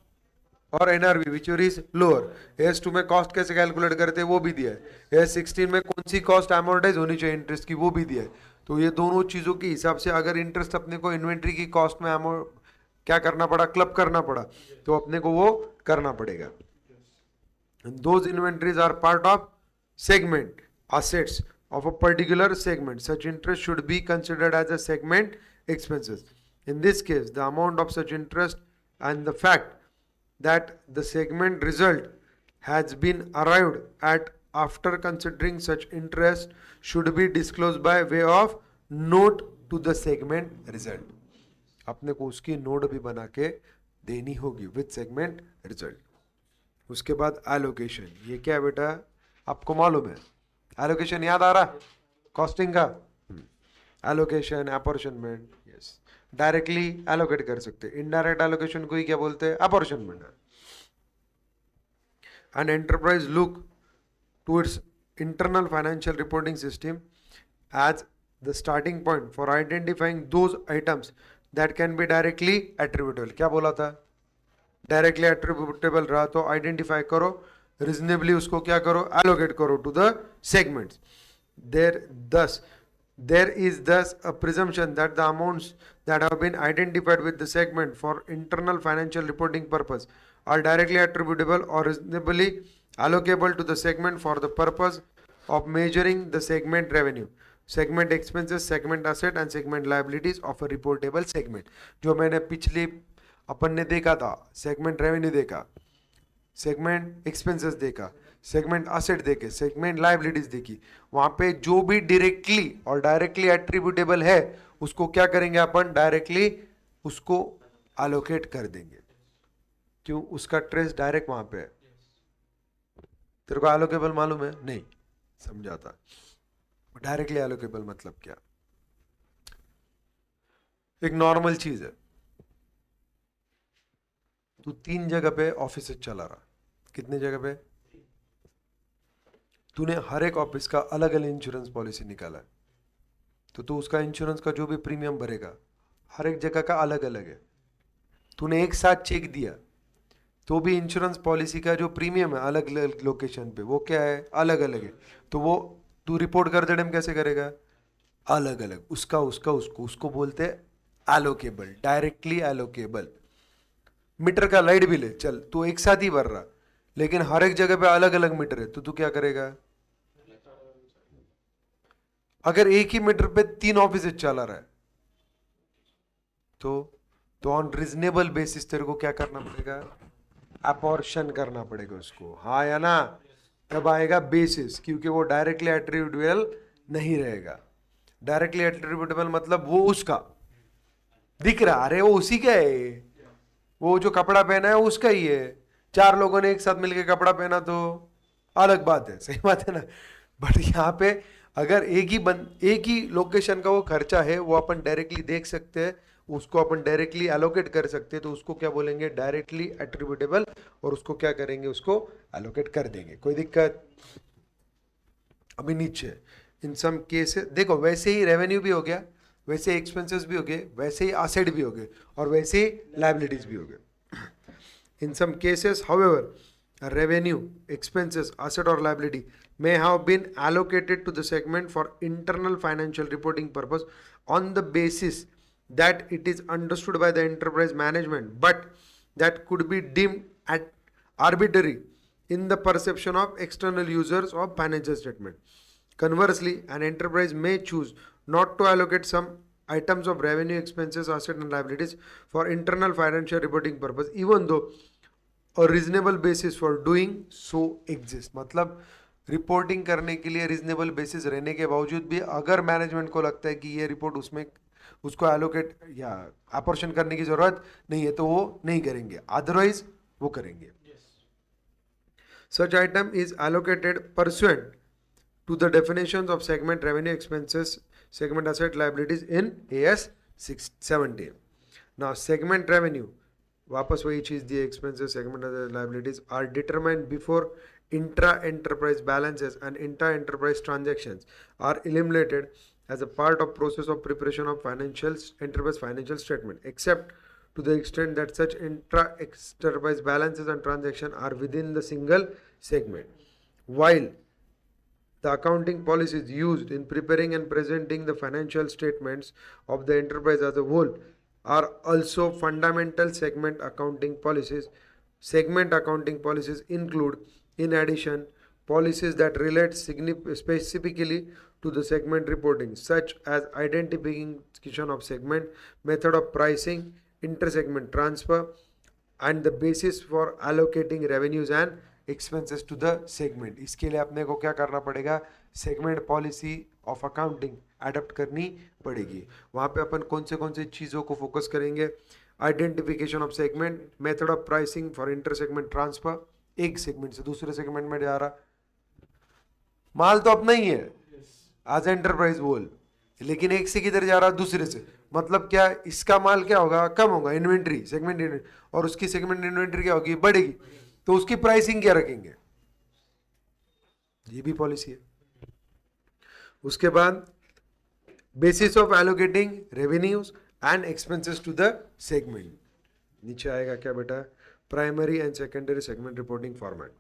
और NRV which is lower. AS2 में cost कैसे कैलकुलेट करते हैं वो भी दिया है. AS16 में कौन सी कॉस्ट अमोर्टाइज होनी चाहिए इंटरेस्ट की वो भी दिया है. तो ये दोनों चीजों के हिसाब से अगर इंटरेस्ट अपने को इन्वेंट्री की कॉस्ट में क्या करना पड़ा, क्लब करना पड़ा, तो अपने को वो करना पड़ेगा. Those inventories are part of segment assets of a particular segment. Such interest should be considered as a segment expenses. In this case, the amount of such interest and the fact that the segment result has been arrived at after considering such interest should be disclosed by way of note to the segment result. अपने को उसकी note भी बना के देनी होगी with segment result. उसके बाद एलोकेशन. ये क्या है बेटा, आपको मालूम है एलोकेशन, याद आ रहा कॉस्टिंग का. Allocation, apportionment. Yes, directly allocate कर सकते. इनडायरेक्ट एलोकेशन को ही क्या बोलते हैं, apportionment. And enterprise look to its internal financial reporting system as the starting point for identifying those items that can be directly attributable. क्या बोला था, डायरेक्टली एट्रीब्यूटेबल रहा तो आइडेंटिफाई करो, रीजनेबली उसको क्या करो, एलोकेट करो to the segments. There is thus a presumption that the amounts that have been identified with the segment for internal financial reporting purpose are directly attributable or reasonably allocable to the segment for the purpose of measuring the segment revenue, segment expenses, segment asset and segment liabilities of a reportable segment. जो मैंने पिछले अपन ने देखा था, segment revenue देखा, segment expenses देखा, segment asset देखे, segment liabilities देखी, वहां पे जो भी डायरेक्टली और डायरेक्टली एट्रीब्यूटेबल है उसको क्या करेंगे अपन, डायरेक्टली उसको एलोकेट कर देंगे. क्यों? उसका ट्रेस डायरेक्ट वहां पे है. तेरे को एलोकेबल मालूम है? नहीं समझाता. डायरेक्टली एलोकेबल मतलब क्या? एक नॉर्मल चीज है, तू 3 जगह पे ऑफिस चला रहा. कितने जगह पे? तूने हर एक ऑफिस का अलग अलग इंश्योरेंस पॉलिसी निकाला है, तो तू उसका इंश्योरेंस का जो भी प्रीमियम भरेगा हर एक जगह का अलग अलग है. तूने एक साथ चेक दिया तो भी इंश्योरेंस पॉलिसी का जो प्रीमियम है अलग अलग लोकेशन पे वो क्या है, अलग अलग है. तो वो तू रिपोर्ट कर देने में कैसे करेगा? अलग अलग. उसका उसका उसको बोलते हैं एलोकेबल, डायरेक्टली एलोकेबल. मीटर का लाइट बिल है, चल तू एक साथ ही भर रहा, लेकिन हर एक जगह पे अलग अलग मीटर है, तो तू क्या करेगा? अगर एक ही मीटर पे 3 ऑफिस चला रहा है तो ऑन रीजनेबल बेसिस तेरे को क्या करना पड़ेगा? अपॉर्शन करना पड़ेगा उसको. हाँ या ना? तब आएगा बेसिस, क्योंकि वो डायरेक्टली एट्रीब्यूटेबल नहीं रहेगा. डायरेक्टली एट्रीब्यूटेबल मतलब वो उसका दिख रहा, अरे वो उसी का है, वो जो कपड़ा पहना है उसका ही है. 4 लोगों ने एक साथ मिलकर कपड़ा पहना तो अलग बात है, सही बात है ना. बट यहाँ पे अगर एक ही लोकेशन का वो खर्चा है, वो अपन डायरेक्टली देख सकते हैं, उसको अपन डायरेक्टली एलोकेट कर सकते हैं, तो उसको क्या बोलेंगे? Directly attributable. और उसको क्या करेंगे? उसको एलोकेट कर देंगे. कोई दिक्कत? अभी नीचे इन सम केस देखो, वैसे ही रेवेन्यू भी हो गया, वैसे ही एक्सपेंसेस भी हो गए, वैसे ही एसेट भी हो गए, और वैसे ही लाइबिलिटीज भी हो गए. In some cases, however, a revenue, expenses, asset or liability may have been allocated to the segment for internal financial reporting purpose on the basis that it is understood by the enterprise management, but that could be deemed at arbitrary in the perception of external users of financial statement. Conversely, an enterprise may choose not to allocate some items of revenue, expenses, asset and liabilities for internal financial reporting purpose, even though a reasonable basis for doing so exists. मतलब reporting करने के लिए reasonable basis रहने के बावजूद भी अगर management को लगता है कि ये रिपोर्ट उसमें उसको एलोकेट या अपॉर्शन करने की जरूरत नहीं है, तो वो नहीं करेंगे, अदरवाइज वो करेंगे. Such item is allocated pursuant to the definitions of segment revenue, expenses, segment asset, liabilities in AS 617. Now segment revenue, वापस वही चीज दी, expenses, segment asset, liabilities are determined before intra-enterprise balances and inter-enterprise transactions are eliminated as a part of process of preparation of enterprise financial statement, except to the extent that such intra-enterprise balances and transactions are within the single segment. While the accounting policies used in preparing and presenting the financial statements of the enterprise as a whole are also fundamental segment accounting policies. Segment accounting policies include, in addition, policies that relate specifically to the segment reporting, such as identification of segment, method of pricing, inter-segment transfer, and the basis for allocating revenues and expenses to the segment. इसके लिए अपने को क्या करना पड़ेगा? Segment policy of accounting adopt करनी पड़ेगी. वहाँ पे अपन कौन से चीज़ों को फोकस करेंगे? Identification of segment, method of pricing for inter segment transfer. एक सेगमेंट से दूसरे सेगमेंट में जा रहा, माल तो अपना ही है एज एंटरप्राइज बोल, लेकिन एक से किधर जा रहा? दूसरे से. मतलब क्या? इसका माल क्या होगा? कम होगा, इन्वेंट्री, सेगमेंट इन्वेंट्री, और उसकी सेगमेंट इन्वेंट्री क्या होगी? बढ़ेगी. तो उसकी प्राइसिंग क्या रखेंगे? ये भी पॉलिसी है. उसके बाद basis of allocating revenues and expenses to the segment. नीचे आएगा क्या बेटा? Primary and secondary segment reporting format.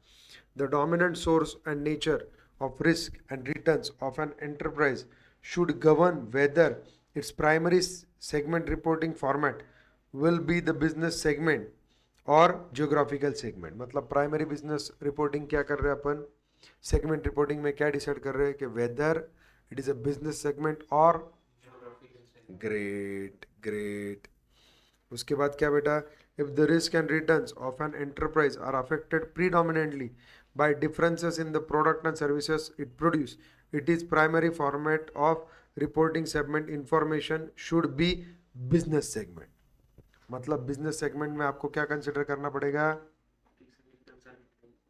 The dominant source and nature of risk and returns of an enterprise should govern whether its primary segment reporting format will be the business segment और geographical segment. मतलब primary business reporting क्या कर रहे हैं अपन, segment reporting में क्या decide कर रहे हैं कि whether it is a business segment और great. उसके बाद क्या बेटा, if the risk and returns of an enterprise are affected predominantly by differences in the product and services it produce, it is primary format of reporting segment information should be business segment. मतलब business segment में आपको क्या consider करना पड़ेगा,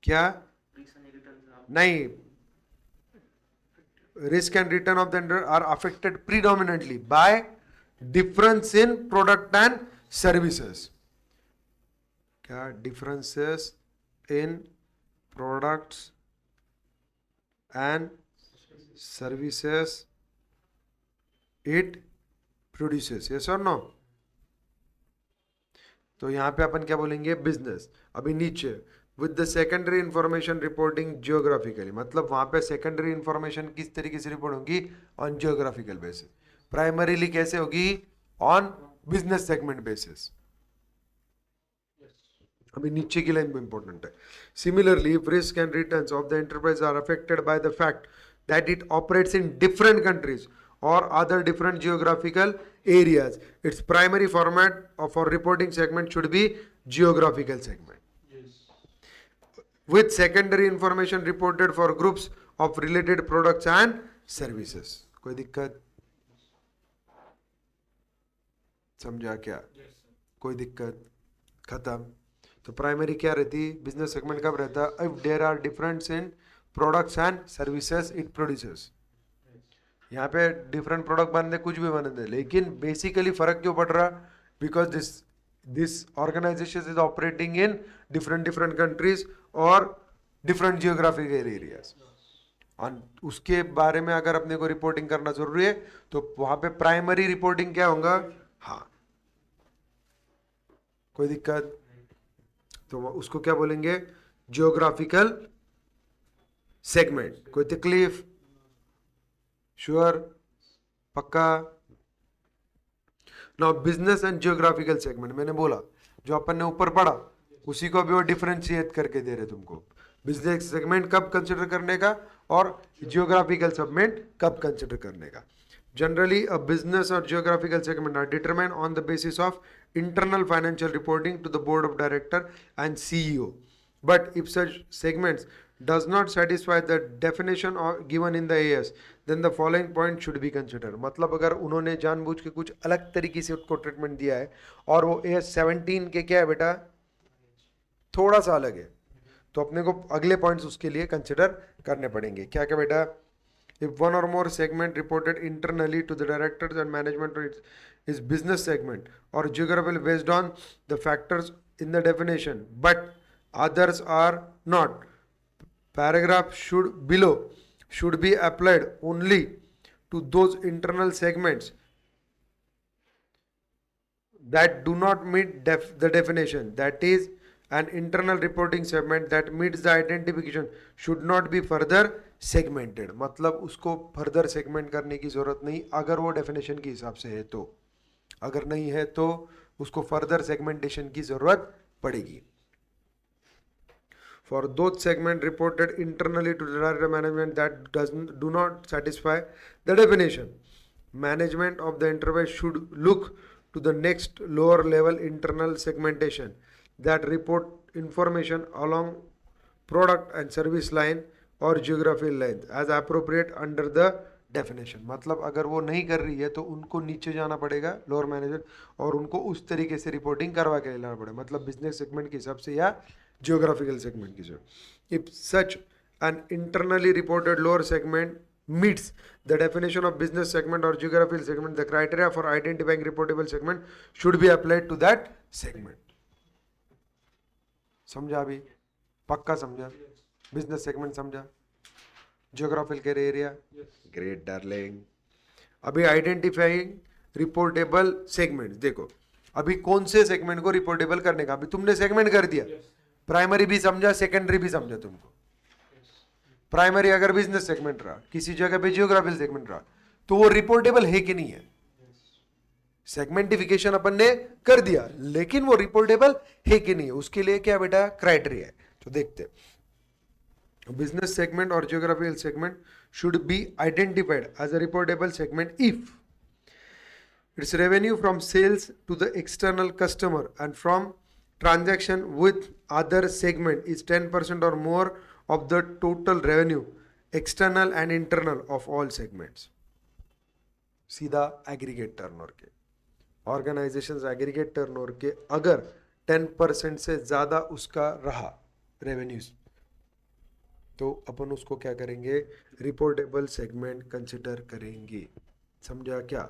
क्या नहीं, risk and return of the enterprise are affected predominantly by difference in product and services. क्या differences in products and services it produces, yes or no? तो यहाँ पे अपन क्या बोलेंगे, बिजनेस. अभी नीचे with the secondary information reporting geographically, मतलब वहां पे सेकेंडरी इंफॉर्मेशन किस तरीके से रिपोर्ट होगी, ऑन जियोग्राफिकल बेसिस. प्राइमरीली कैसे होगी, ऑन बिजनेस सेगमेंट बेसिस. अभी नीचे की लाइन इंपॉर्टेंट है. Similarly if risk and returns of the enterprise are affected by the fact that it operates in different countries or other different geographical areas, its primary format for reporting segment should be geographical segment. Yes. With secondary information reported for groups of related products and services. कोई दिक्कत, समझा क्या, कोई दिक्कत, खत्म. तो primary क्या रहती, बिजनेस सेगमेंट कब रहता, if there are difference in products and services it produces. यहाँ पे डिफरेंट प्रोडक्ट बनते, कुछ भी बनते, लेकिन बेसिकली फर्क क्यों पड़ रहा, because this organisation is operating in different countries और डिफरेंट जियोग्राफिकल एरियाज. और उसके बारे में अगर अपने को रिपोर्टिंग करना जरूरी है तो वहां पे प्राइमरी रिपोर्टिंग क्या होगा, हाँ. कोई दिक्कत, तो उसको क्या बोलेंगे, जियोग्राफिकल सेगमेंट. कोई तकलीफ, श्योर, पक्का. Now business and geographical segment, मैंने बोला जो अपन ने ऊपर पढ़ा उसी को भी वो डिफरेंशिएट करके दे रहे तुमको. बिजनेस सेगमेंट कब कंसिडर करने का और जियोग्राफिकल सेगमेंट कब कंसिडर करने का. जनरली अ बिजनेस और geographical segment are determined on the basis of internal financial reporting to the board of director and CEO. But if such segments does not satisfy the definition given in the AS, then the following point should be considered. मतलब अगर उन्होंने जानबूझ के कुछ अलग तरीके से उसको ट्रीटमेंट दिया है और वो AS 17 के क्या है बेटा, थोड़ा सा अलग है, तो अपने को अगले पॉइंट्स उसके लिए कंसिडर करने पड़ेंगे. क्या क्या बेटा, if one or more segment reported internally to the directors and management is business segment or geographical based on the factors in the definition, but others are not, paragraph should be applied only to those internal segments that do not meet the definition. That is, an internal reporting segment that meets the identification should not be further segmented. मतलब उसको further segment करने की जरूरत नहीं अगर वो definition के हिसाब से है तो, अगर नहीं है तो उसको फर्दर सेगमेंटेशन की जरूरत पड़ेगी. For those segment reported internally to the director management that do not satisfy the definition, management of the enterprise should look to the next lower level internal segmentation that report information along product and service line or geographical lines as appropriate under the definition. मतलब अगर वो नहीं कर रही है तो उनको नीचे जाना पड़ेगा लोअर मैनेजर और उनको उस तरीके से रिपोर्टिंग करवा के लाना पड़ेगा, मतलब बिजनेस सेगमेंट के हिसाब से या geographical segment की जरूरत. If such an internally reported lower segment meets the definition of business segment or geographical segment, the criteria for identifying reportable segment should be applied to that segment. समझा अभी, पक्का समझा, बिजनेस सेगमेंट समझा, geographical area, great darling. अभी identifying reportable segment, देखो अभी कौन से सेगमेंट को रिपोर्टेबल करने का, अभी तुमने सेगमेंट कर दिया, प्राइमरी भी समझा, सेकेंडरी भी समझा तुमको. प्राइमरी अगर बिजनेस सेगमेंट रहा, किसी जगह पे जियोग्राफिकल सेगमेंट रहा, तो वो रिपोर्टेबल है कि नहीं है? सेगमेंटिफिकेशन अपन ने कर दिया, लेकिन वो रिपोर्टेबल है कि नहीं है, उसके लिए क्या बेटा क्राइटेरिया है, तो देखते हैं। बिजनेस सेगमेंट और geographical segment should be identified as a reportable segment if its revenue from sales to the external customer and from transaction with other segment is 10% or more of the total revenue, external and internal of all segments. सीधा aggregate turnover के, organisations aggregate turnover के अगर 10% से ज्यादा उसका रहा revenues, तो अपन उसको क्या करेंगे? रिपोर्टेबल सेगमेंट कंसिडर करेंगे। समझा क्या?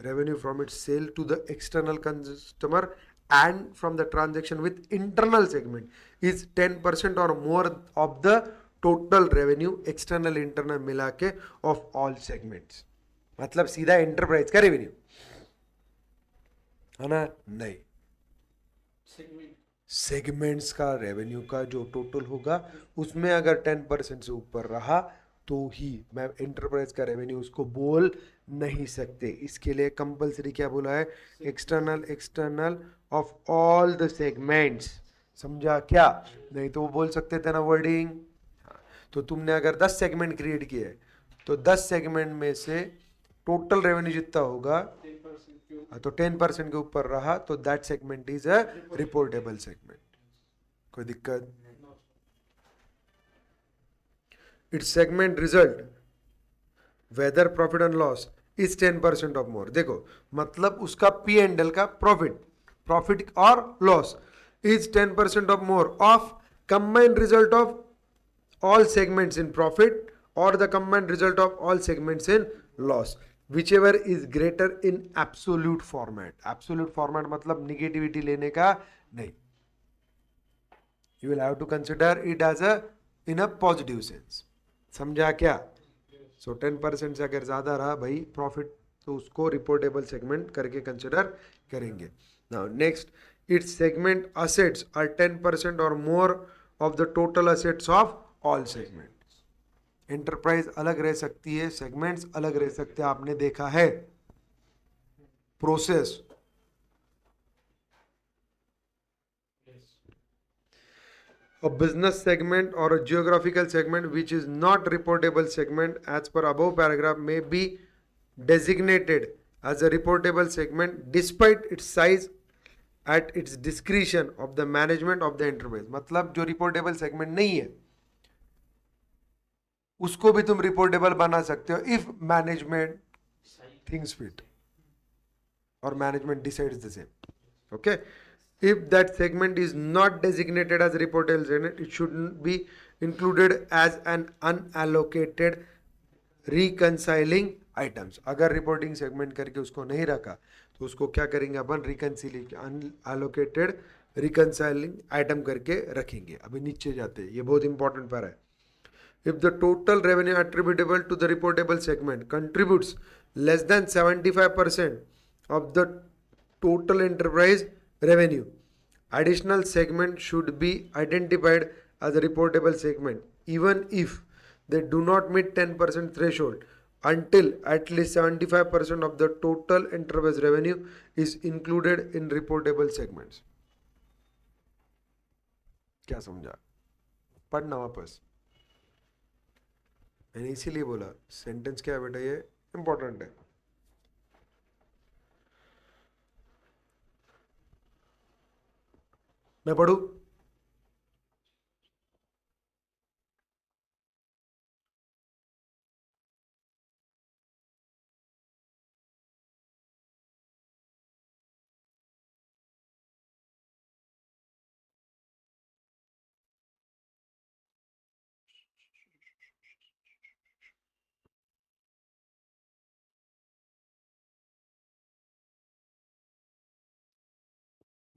Revenue from its sale to the external customer and from the transaction with internal segment is 10% or more of the total revenue, external internal मिला के of all segments। मतलब सीधा एंटरप्राइज का revenue है ना? नहीं, सेगमेंट्स का रेवेन्यू का जो टोटल होगा उसमें अगर 10% से ऊपर रहा तो ही मैं एंटरप्राइज का रेवेन्यू उसको बोल नहीं सकते। इसके लिए कंपलसरी क्या बोला है? External of all the segments. समझा क्या? नहीं तो वो बोल सकते थे ना वर्डिंग। तो तुमने अगर 10 सेगमेंट क्रिएट किए तो 10 सेगमेंट में से टोटल रेवेन्यू जितना होगा तो 10% के ऊपर रहा तो that segment is a reportable segment. कोई दिक्कत? Its segment result whether profit and loss is 10% of more. देखो मतलब उसका पी एंड एल का प्रॉफिट और loss is 10% of more of combined result of all segments in profit और the combined result of all segments in loss, whichever is greater in absolute format। absolute format मतलब negativity लेने का नहीं, you will have to consider it as a in a positive sense। समझा क्या? सो 10% से अगर ज्यादा रहा भाई प्रॉफिट तो उसको रिपोर्टेबल सेगमेंट करके कंसिडर करेंगे। Now next, its segment assets are 10% और more of the total assets of all segment. Enterprise अलग रह सकती है, सेगमेंट्स अलग रह सकते हैं, आपने देखा है process. A business segment or a geographical segment which is not reportable segment as per above paragraph may be designated as a reportable segment despite its size at its discretion of the management of the enterprise। मतलब जो reportable segment नहीं है उसको भी तुम reportable बना सकते हो इफ मैनेजमेंट थिंग्स फिट और management decides the same. Okay, if that segment is not designated as reportable segment it should be included as an unallocated reconciling items। अगर रिपोर्टिंग सेगमेंट करके उसको नहीं रखा तो उसको क्या करेंगे अपन? अनअलोकेटेड रिकंसाइलिंग आइटम करके रखेंगे। अभी नीचे जाते हैं, ये बहुत इंपॉर्टेंट पैरा है। If the total revenue attributable to the reportable segment contributes less than 75% of the total enterprise revenue, additional segment should be identified as a reportable segment even if they do not meet 10% threshold until at least 75% of the total enterprise revenue is included in reportable segments। क्या समझा? पढ़ना वापस। मैंने इसीलिए बोला sentence क्या है बेटा, ये इंपॉर्टेंट है। मैं पढ़ू?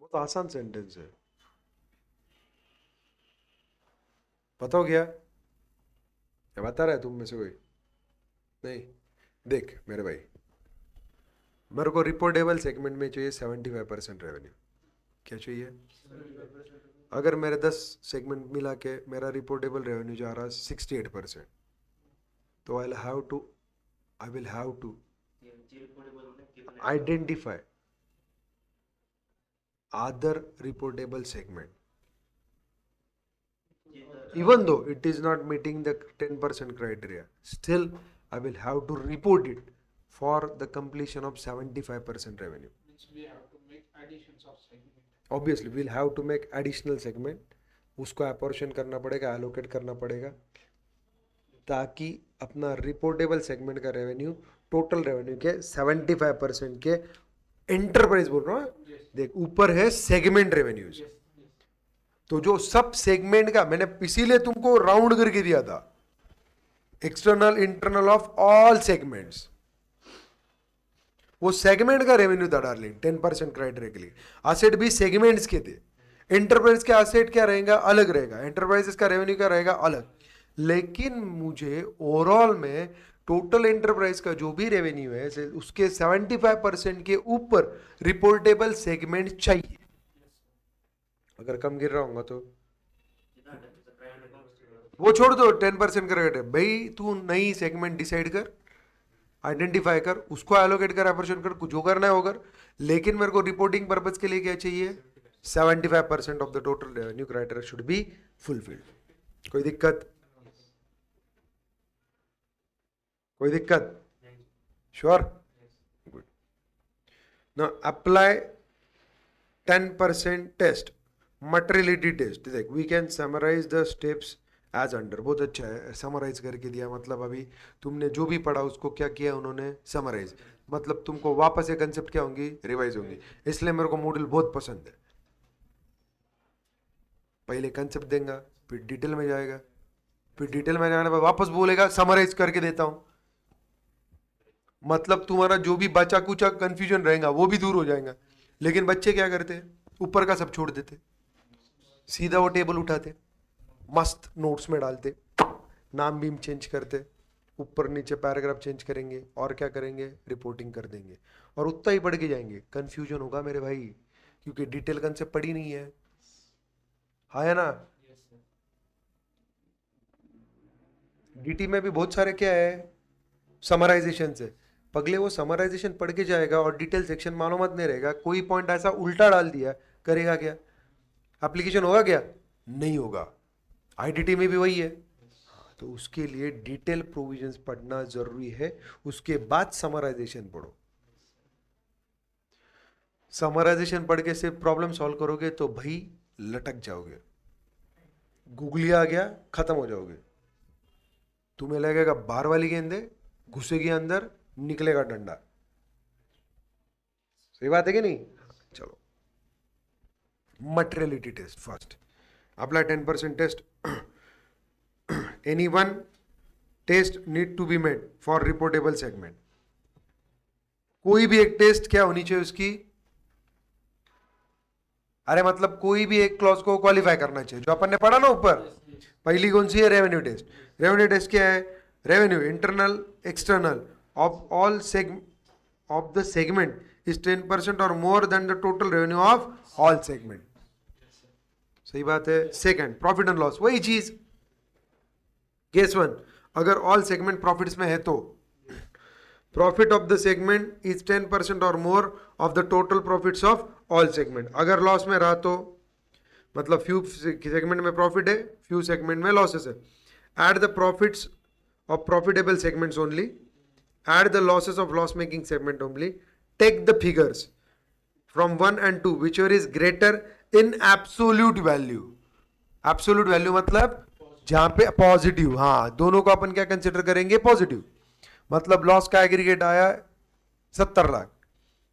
बहुत आसान सेंटेंस है, बताओ क्या? क्या बता रहा है तुम में से कोई? नहीं। देख मेरे भाई, मेरे को रिपोर्टेबल सेगमेंट में चाहिए 75% रेवेन्यू। क्या चाहिए? अगर मेरे 10 सेगमेंट मिला के मेरा रिपोर्टेबल रेवेन्यू जा रहा है 68%, तो I will have to identify other reportable segment, even though it is not meeting the 10% criteria. Still I will have to report it for the completion of 75% revenue. Means we have to make additions of segment. Obviously we'll have to make additional segment, उसको apportion करना पड़ेगा, allocate करना पड़ेगा, ताकि अपना reportable segment का revenue total revenue के 75% के एंटरप्राइज बोल रहा हूँ, देख ऊपर है सेगमेंट रेवेन्यूज, तो जो सब सेगमेंट का मैंने इसीलिए तुमको राउंड करके दिया था, external internal of all segments, वो सेगमेंट का रेवेन्यू था डार्लिंग 10% क्राइटेरिया के लिए। असेट भी सेगमेंट्स के थे, एंटरप्राइज के असेट क्या रहेगा अलग रहेगा, एंटरप्राइजेस का रेवेन्यू क्या रहेगा अलग, लेकिन मुझे ओवरऑल में टोटल एंटरप्राइज का जो भी रेवेन्यू है उसके 75% के ऊपर रिपोर्टेबल सेगमेंट चाहिए। अगर कम गिर रहा होगा तो वो छोड़ दो, 10% का रेट है भाई, तू नई सेगमेंट डिसाइड कर, आइडेंटिफाई कर, उसको एलोकेट कर, एपोर्शन कर, जो करना है वो कर, लेकिन मेरे को रिपोर्टिंग पर्पज के लिए क्या चाहिए, 75% of the total revenue criteria should be fulfilled. कोई दिक्कत? कोई दिक्कत? Sure? Good. Now apply 10% test, materiality test. देख we can summarize the steps as under, बहुत अच्छा है, समराइज करके दिया, मतलब अभी तुमने जो भी पढ़ा उसको क्या किया उन्होंने समराइज, मतलब तुमको वापस ये कंसेप्ट क्या होंगी, रिवाइज होंगी, इसलिए मेरे को मॉड्यूल बहुत पसंद है। पहले कंसेप्ट देगा, फिर डिटेल में जाएगा, फिर डिटेल में जाने पर वापस बोलेगा समराइज करके देता हूं, मतलब तुम्हारा जो भी बचा कुचा कंफ्यूजन रहेगा वो भी दूर हो जाएगा। लेकिन बच्चे क्या करते हैं, ऊपर का सब छोड़ देते, सीधा वो टेबल उठाते, मस्त नोट्स में डालते, नाम भी चेंज करते, ऊपर नीचे पैराग्राफ चेंज करेंगे और क्या करेंगे, रिपोर्टिंग कर देंगे, और उतना ही पढ़ के जाएंगे। कंफ्यूजन होगा मेरे भाई, क्योंकि डिटेल कंसेप्ट पढ़ी नहीं है, हाँ है ना। डीटी में भी बहुत सारे क्या है, समराइजेशन से पगले, वो समराइजेशन पढ़ के जाएगा और डिटेल सेक्शन मालूमात नहीं रहेगा, कोई पॉइंट ऐसा उल्टा डाल दिया, करेगा क्या, एप्लीकेशन होगा क्या, नहीं होगा। आईडीटी में भी वही है, तो उसके लिए डिटेल प्रोविजंस पढ़ना जरूरी है, उसके बाद समराइजेशन पढ़ो। समराइजेशन पढ़ के सिर्फ प्रॉब्लम सॉल्व करोगे तो भाई लटक जाओगे, गूगली आ गया, खत्म हो जाओगे, तुम्हें लगेगा बाहर वाली गेंदे घुसेगी अंदर, निकलेगा डंडा। सही बात है कि नहीं? चलो materiality test first, apply 10% test, any one test need to be made for reportable segment. कोई भी एक टेस्ट क्या होनी चाहिए उसकी, अरे मतलब कोई भी एक क्लॉज को क्वालिफाई करना चाहिए, जो अपन ने पढ़ा ना ऊपर। पहली कौन सी है, रेवेन्यू टेस्ट। रेवेन्यू टेस्ट क्या है, revenue internal external of all of the segment is 10% और more than the total revenue of all segment. सही बात है। सेकंड, प्रॉफिट एंड लॉस, वही चीज। केस वन, अगर ऑल सेगमेंट प्रॉफिट्स में है तो profit of the segment is 10% और more of the total profits of all segment. अगर लॉस में रहा तो मतलब फ्यू सेगमेंट में प्रॉफिट है, फ्यू सेगमेंट में लॉसेस है, add the profits of profitable segments only, add the losses of loss making segment only, take the figures from 1 and 2 whichever is greater in absolute value। Absolute value मतलब जहां पे positive, हाँ दोनों को अपन क्या consider करेंगे, positive. मतलब loss का एग्रीगेट आया 70 लाख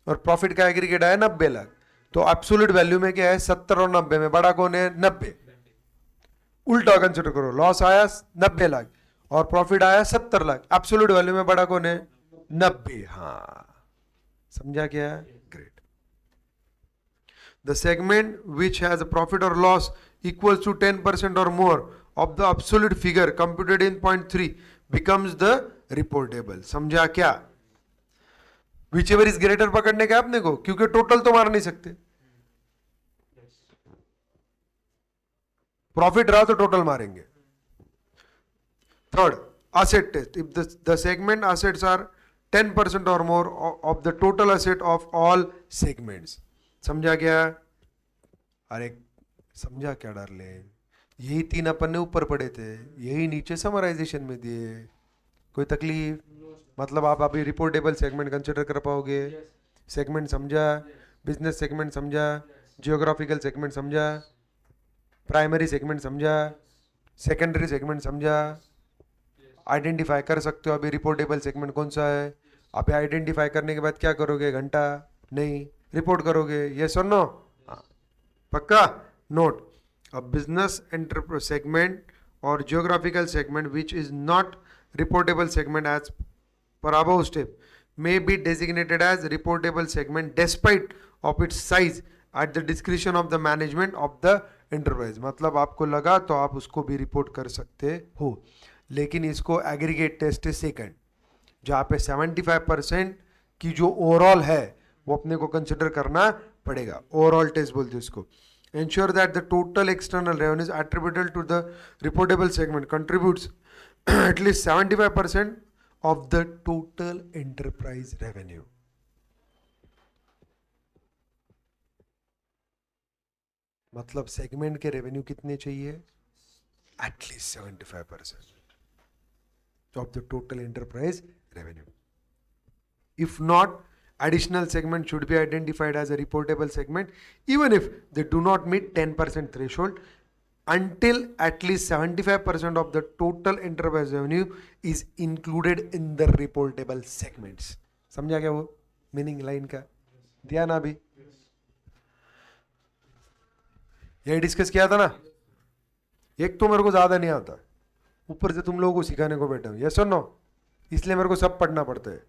और प्रॉफिट का एग्रीगेट आया 90 लाख, तो एब्सोल्यूट वैल्यू में क्या है, 70 और 90 में बड़ा कौन है, 90। उल्टा कंसिडर करो, लॉस आया 90 लाख और प्रॉफिट आया 70 लाख, एब्सोल्यूट वैल्यू में बड़ा कौन है, 90। हाँ समझा क्या? Great. The segment which has a profit or loss equals to 10% or more of the absolute figure computed in point 3 becomes the reportable। समझा क्या? Whichever is greater पकड़ने का अपने को, क्योंकि टोटल तो मार नहीं सकते। प्रॉफिट रहा तो टोटल मारेंगे. Third, asset test. If the segment assets are 10% or more of the total asset of all segments. समझा क्या? अरे समझा क्या डार्ले? यही 3 अपन ने ऊपर पढ़े थे, यही नीचे समराइजेशन में दिए. कोई तकलीफ? मतलब आप अभी रिपोर्टेबल सेगमेंट कंसिडर कर पाओगे? सेगमेंट समझा? बिजनेस सेगमेंट समझा? जियोग्राफिकल सेगमेंट समझा? प्राइमरी सेगमेंट समझा? सेकेंडरी सेगमेंट समझा? आइडेंटिफाई कर सकते हो अभी रिपोर्टेबल सेगमेंट कौन सा है. आप आइडेंटिफाई करने के बाद क्या करोगे? घंटा नहीं, रिपोर्ट करोगे. यस और नो? पक्का? Note, a business enterprise segment और geographical segment which is not reportable segment as per above step may be designated as reportable segment despite of its size at the discretion of the management of the enterprise. मतलब आपको लगा तो आप उसको भी report कर सकते हो, लेकिन इसको एग्रीगेट टेस्ट है सेकंड, जहाँ पे 75% की जो ओवरऑल है वो अपने को कंसिडर करना पड़ेगा. ओवरऑल टेस्ट बोलते हैं इसको. Ensure that the total external revenues attributable to the reportable segment contributes at least 75% of the total enterprise revenue. मतलब सेगमेंट के रेवेन्यू कितने चाहिए? At least 75% of the total enterprise revenue. If not, additional segment should be identified as a reportable segment even if they do not meet 10% threshold until at least 75% of the total enterprise revenue is included in the reportable segments. समझा क्या वो meaning line का? दिया ना अभी? यही discuss किया था ना. एक तो मेरे को ज्यादा नहीं आता, ऊपर से तुम लोगों को सिखाने को बैठा हूं. यस और नो? इसलिए मेरे को सब पढ़ना पड़ता है.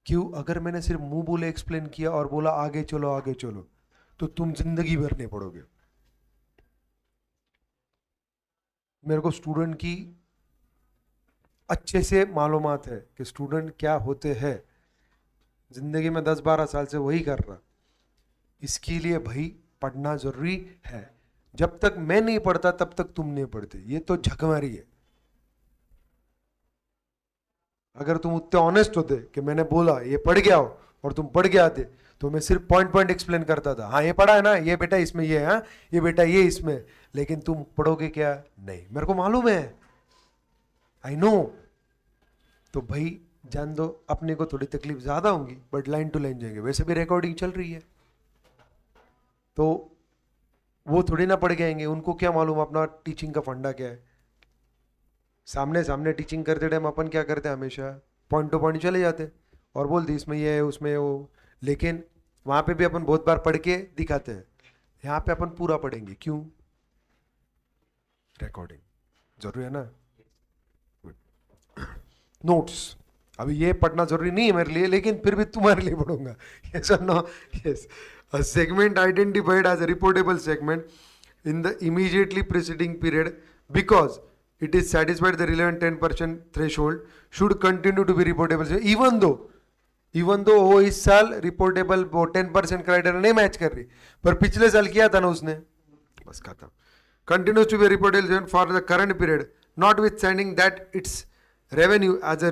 क्यों? अगर मैंने सिर्फ मुंह बोले एक्सप्लेन किया और बोला आगे चलो आगे चलो, तो तुम जिंदगी भर नहीं पढ़ोगे. मेरे को स्टूडेंट की अच्छे से मालूमात है कि स्टूडेंट क्या होते हैं. जिंदगी में 10-12 साल से वही कर रहा. इसके लिए भाई पढ़ना जरूरी है. जब तक मैं नहीं पढ़ता तब तक तुम नहीं पढ़ते. ये तो झकमारी है. अगर तुम उतने ऑनेस्ट होते कि मैंने बोला ये पढ़ गया हो और तुम पढ़ के आते, तो मैं सिर्फ पॉइंट एक्सप्लेन करता था. हाँ ये पढ़ा है ना, ये बेटा इसमें ये है, हाँ ये बेटा ये इसमें. लेकिन तुम पढ़ोगे क्या? नहीं. मेरे को मालूम है, आई नो. तो भाई जान दो, अपने को थोड़ी तकलीफ ज्यादा होंगी बट लाइन टू लाइन जाएंगे. वैसे भी रिकॉर्डिंग चल रही है तो वो थोड़ी ना पढ़ के आएंगे. उनको क्या मालूम अपना टीचिंग का फंडा क्या है. सामने सामने टीचिंग करते टाइम अपन क्या करते हैं? हमेशा पॉइंट टू पॉइंट चले जाते और बोलते इसमें ये है उसमें वो. लेकिन वहां पे भी अपन बहुत बार पढ़ के दिखाते हैं. यहाँ पे अपन पूरा पढ़ेंगे. क्यों? रिकॉर्डिंग जरूरी है ना. नोट्स अभी ये पढ़ना जरूरी नहीं है मेरे लिए, लेकिन फिर भी तुम्हारे लिए पढ़ूंगा. यस और no? Yes. A segment identified as a reportable segment in the immediately preceding period because it is satisfied the relevant 10% threshold should continue to be reportable. even though वो इस साल रिपोर्टेबल वो 10% क्राइटेरिया नहीं match कर रही, पर पिछले साल किया था ना उसने. बस खत्म. Continues to be reportable for the current period notwithstanding that its revenue as a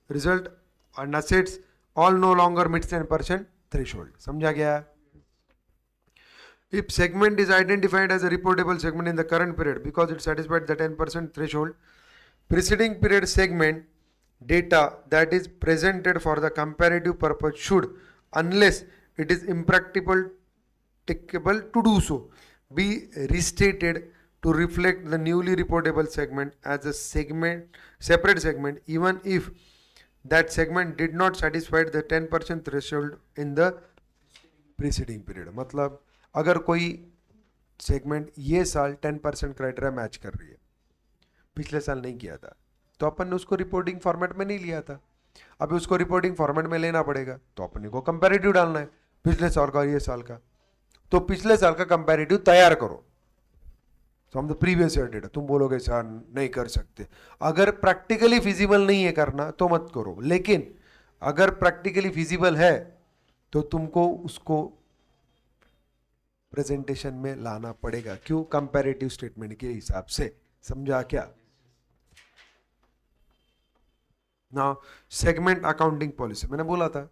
result and assets all no longer meets 10% threshold. समझा गया? If segment is identified as a reportable segment in the current period because it satisfied the 10% threshold, preceding period segment data that is presented for the comparative purpose should, unless it is impracticable to do so, be restated to reflect the newly reportable segment as a separate segment even if that segment did not satisfy the 10% threshold in the preceding period. मतलब अगर कोई segment ये साल 10% criteria match कर रही है, पिछले साल नहीं किया था, तो अपन ने उसको रिपोर्टिंग फॉर्मेट में नहीं लिया था. अभी उसको रिपोर्टिंग फॉर्मेट में लेना पड़ेगा, तो अपने को कंपैरेटिव डालना है पिछले साल का और ये साल का. तो पिछले साल का कंपैरेटिव तैयार करो from the previous year data. तुम बोलोगे सर नहीं कर सकते. अगर प्रैक्टिकली फिजिबल नहीं है करना तो मत करो, लेकिन अगर प्रैक्टिकली फिजिबल है तो तुमको उसको प्रेजेंटेशन में लाना पड़ेगा। क्यों? कंपैरेटिव स्टेटमेंट के हिसाब से। समझा क्या? ना सेगमेंट अकाउंटिंग पॉलिसी मैंने बोला था,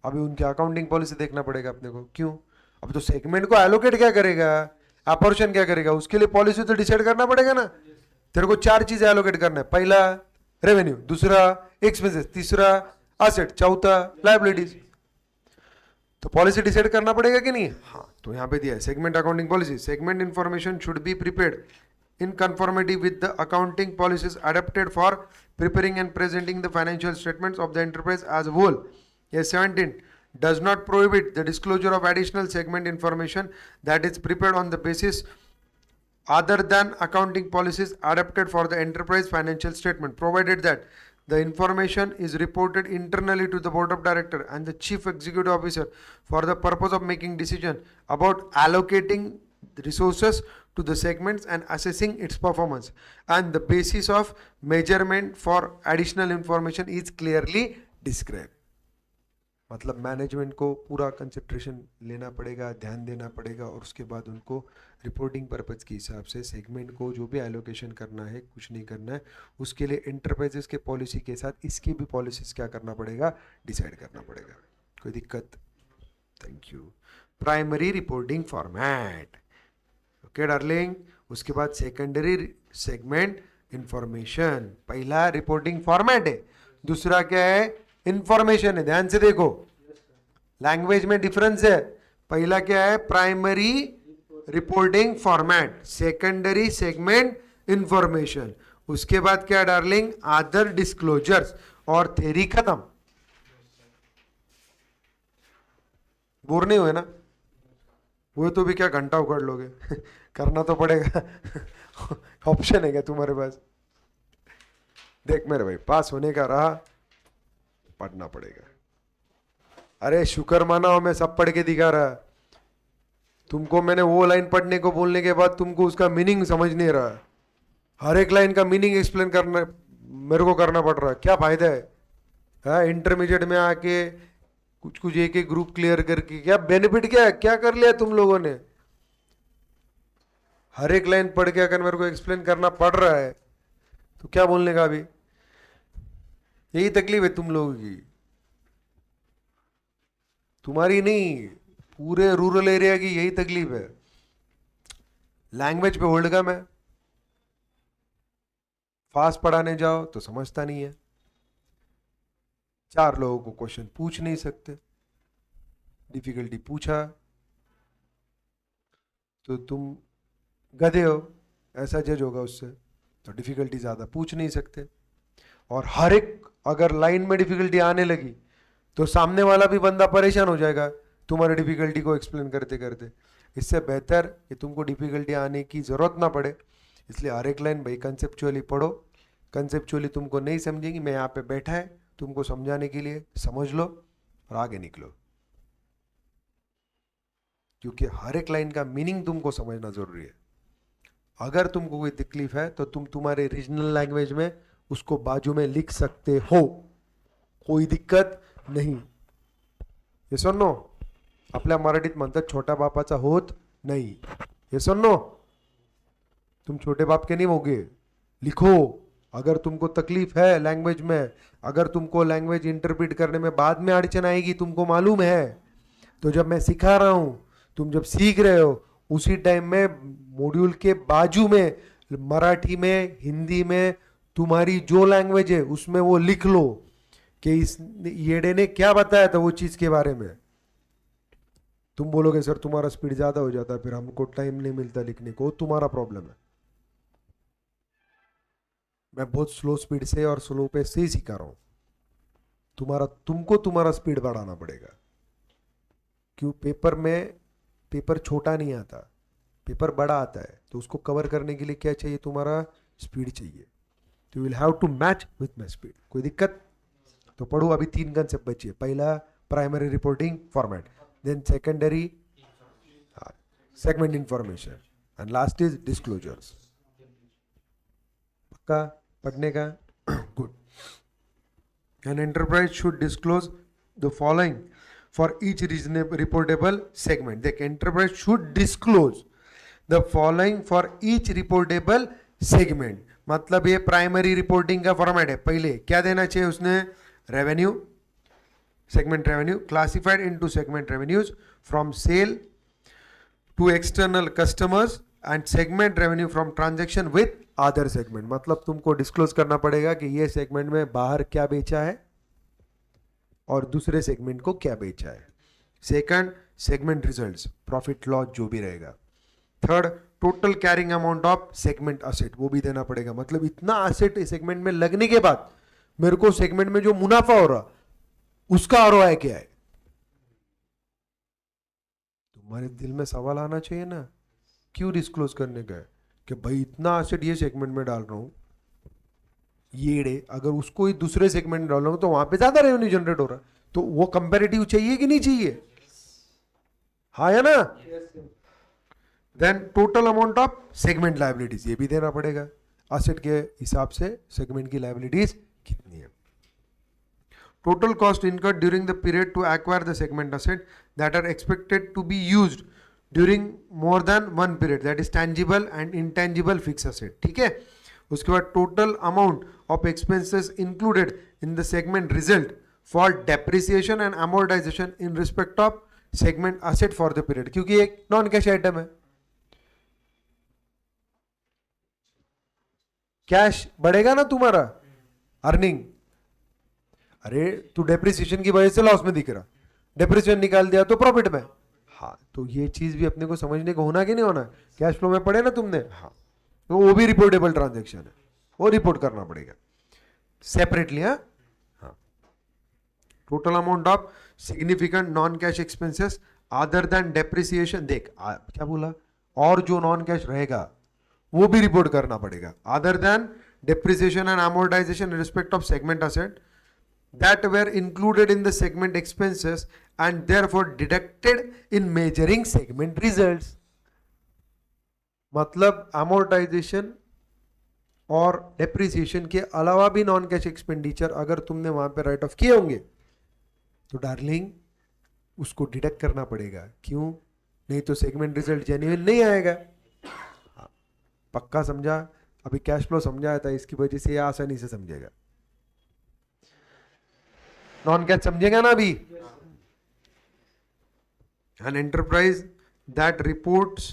अभी उनकी अकाउंटिंग पॉलिसी देखना पड़ेगा अपने को। क्यों? अब तो सेगमेंट को एलोकेट क्या करेगा, अपॉर्शन क्या करेगा, उसके लिए पॉलिसी तो डिसाइड करना पड़ेगा ना। तेरे को 4 चीजें एलोकेट करना है। पहला रेवेन्यू, दूसरा एक्सपेंसेस, तीसरा असेट, चौथा लायबिलिटीज। तो पॉलिसी डिसाइड करना पड़ेगा कि नहीं? हाँ, तो यहाँ पे दिया है segment accounting policy. Segment information should be prepared in conformity with the accounting policies adapted for preparing and presenting the financial statements of the enterprise as a whole. Yes, 17 does not prohibit the disclosure of additional segment information that is prepared on the basis other than accounting policies adapted for the enterprise financial statement, provided that the information is reported internally to the board of director and the chief executive officer for the purpose of making decision about allocating resources to the segments and assessing its performance, and the basis of measurement for additional information is clearly described. मतलब management को पूरा consideration लेना पड़ेगा, ध्यान देना पड़ेगा, और उसके बाद उनको रिपोर्टिंग पर्पज के हिसाब से सेगमेंट को जो भी एलोकेशन करना है, कुछ नहीं करना है, उसके लिए एंटरप्राइजेस के पॉलिसी के साथ इसकी भी पॉलिसीज क्या करना पड़ेगा, डिसाइड करना पड़ेगा। कोई दिक्कत? Thank you. Primary reporting format, okay darling. उसके बाद सेकेंडरी सेगमेंट इंफॉर्मेशन। पहला रिपोर्टिंग फॉर्मेट है, दूसरा क्या है, इंफॉर्मेशन है। ध्यान से देखो, लैंग्वेज में डिफरेंस है। पहला क्या है, primary reporting format, secondary segment information. उसके बाद क्या डार्लिंग, अदर डिस्क्लोजर्स, और थ्योरी खत्म। बोर नहीं हुए ना? वो तो भी क्या घंटा उखाड़ लोगे करना तो पड़ेगा ऑप्शन है क्या तुम्हारे पास? देख मेरे भाई, पास होने का रहा, पढ़ना पड़ेगा। अरे शुक्र माना, मैं सब पढ़ के दिखा रहा। तुमको मैंने वो लाइन पढ़ने को बोलने के बाद तुमको उसका मीनिंग समझ नहीं रहा। हर एक लाइन का मीनिंग एक्सप्लेन करना मेरे को करना पड़ रहा है। क्या फायदा है? इंटरमीडिएट में आके कुछ कुछ एक एक ग्रुप क्लियर करके क्या बेनिफिट, क्या कर लिया तुम लोगों ने? हर एक लाइन पढ़ के अगर मेरे को एक्सप्लेन करना पड़ रहा है तो क्या बोलने का अभी? यही तकलीफ है तुम लोगों की, तुम्हारी नहीं, पूरे रूरल एरिया की यही तकलीफ है। लैंग्वेज पे होल्ड कम है, फास्ट पढ़ाने जाओ तो समझता नहीं है, 4 लोगों को क्वेश्चन पूछ नहीं सकते, डिफिकल्टी पूछा तो तुम गधे हो, ऐसा जज होगा उससे। तो डिफिकल्टी ज्यादा पूछ नहीं सकते, और हर एक अगर लाइन में डिफिकल्टी आने लगी तो सामने वाला भी बंदा परेशान हो जाएगा तुम्हारी डिफिकल्टी को एक्सप्लेन करते करते। इससे बेहतर कि तुमको डिफिकल्टी आने की जरूरत ना पड़े। इसलिए हर एक लाइन भाई कंसेप्चुअली पढ़ो। कंसेप्चुअली तुमको नहीं समझेंगी, मैं यहाँ पे बैठा है तुमको समझाने के लिए, समझ लो और आगे निकलो। क्योंकि हर एक लाइन का मीनिंग तुमको समझना जरूरी है। अगर तुमको कोई तकलीफ है तो तुम तुम्हारे रीजनल लैंग्वेज में उसको बाजू में लिख सकते हो, कोई दिक्कत नाही। हे नो, आपल्या मराठीत म्हणतात छोटा बापाचा होत नाही। हे नो, तुम छोटे बाप के नहीं होगे, लिखो। अगर तुमको तकलीफ है लैंग्वेज में, अगर तुमको लैंग्वेज इंटरप्रेट करने में बाद में अड़चन आएगी, तुमको मालूम है, तो जब मैं सिखा रहा हूं, तुम जब सीख रहे हो, उसी टाइम में मॉड्यूल के बाजू में मराठी में, हिंदी में, तुम्हारी जो लैंग्वेज है उसमें वो लिख लो कि इस येडे ने क्या बताया था वो चीज के बारे में। तुम बोलोगे सर तुम्हारा स्पीड ज्यादा हो जाता है, फिर हमको टाइम नहीं मिलता लिखने को, तुम्हारा प्रॉब्लम है। मैं बहुत स्लो स्पीड से और स्लो पे से ही सिखा रहा हूं। तुमको तुम्हारा स्पीड बढ़ाना पड़ेगा। क्यों? पेपर में पेपर छोटा नहीं आता, पेपर बड़ा आता है, तो उसको कवर करने के लिए क्या चाहिए? तुम्हारा स्पीड चाहिए। तो will have to match with my speed. कोई दिक्कत? तो पढ़ो, अभी 3 कंसेप्ट बची है। पहला primary reporting format, then secondary segment information, and last is disclosures. पक्का पढ़ने का? Good. An enterprise should disclose the following for each reportable segment. देख, enterprise should disclose the following for each reportable segment. मतलब ये primary reporting का format है. पहले क्या देना चाहिए उसने? Revenue, segment revenue classified into segment revenues from sale to external customers and segment revenue from transaction with other segment. मतलब तुमको डिस्क्लोज करना पड़ेगा कि ये सेगमेंट में बाहर क्या बेचा है और दूसरे सेगमेंट को क्या बेचा है. Second, segment results, profit loss जो भी रहेगा. Third, total carrying amount of segment asset, वो भी देना पड़ेगा. मतलब इतना असेट सेगमेंट में लगने के बाद मेरे को सेगमेंट में जो मुनाफा हो रहा उसका आरओआई क्या है. तुम्हारे दिल में सवाल आना चाहिए ना, क्यों डिस्क्लोज करने का है कि भाई इतना एसेट ये सेगमेंट में डाल रहा हूं, ये डे अगर उसको ही दूसरे सेगमेंट में डाल रहा हूं तो वहां पे ज्यादा रेवेन्यू जनरेट हो रहा है. तो वो कंपैरेटिव चाहिए कि नहीं चाहिए? हाँ या ना? Then total amount of segment liabilities, ये भी देना पड़ेगा. एसेट के हिसाब से सेगमेंट की लायबिलिटीज कितनी है. Total cost incurred during the period to acquire the segment asset that are expected to be used during more than one period, that is tangible and intangible fixed asset. ठीक है. उसके बाद total amount of expenses included in the segment result for depreciation and amortization in respect of segment asset for the period, क्योंकि एक non cash item है. Cash बढ़ेगा ना तुम्हारा अर्निंग. अरे तू डेप्रिसिएशन की वजह से लॉस में दिख रहा, डेप्रिसिएशन निकाल दिया तो प्रॉफिट में. हाँ, तो ये चीज भी अपने को समझने को होना कि नहीं होना. कैश फ्लो में पढ़े ना तुमने. हाँ, तो वो भी रिपोर्टेबल ट्रांजैक्शन है, वो रिपोर्ट करना पड़ेगा सेपरेटली. हाँ, total amount of significant non cash expenses other than depreciation. देख क्या बोला, और जो नॉन कैश रहेगा वो भी रिपोर्ट करना पड़ेगा. Other than depreciation and amortisation in respect of segment asset that were included in the segment expenses and therefore deducted in measuring segment results. मतलब amortization और depreciation के अलावा भी नॉन कैश एक्सपेंडिचर अगर तुमने वहां पे राइट ऑफ किए होंगे तो डार्लिंग उसको डिडक्ट करना पड़ेगा. क्यों? नहीं तो सेगमेंट रिजल्ट जेन्युइन नहीं आएगा. हाँ, पक्का समझा? अभी कैश फ्लो समझाया था, इसकी वजह से ये आसानी से समझेगा. नॉन कैश समझेगा ना अभी. An enterprise that reports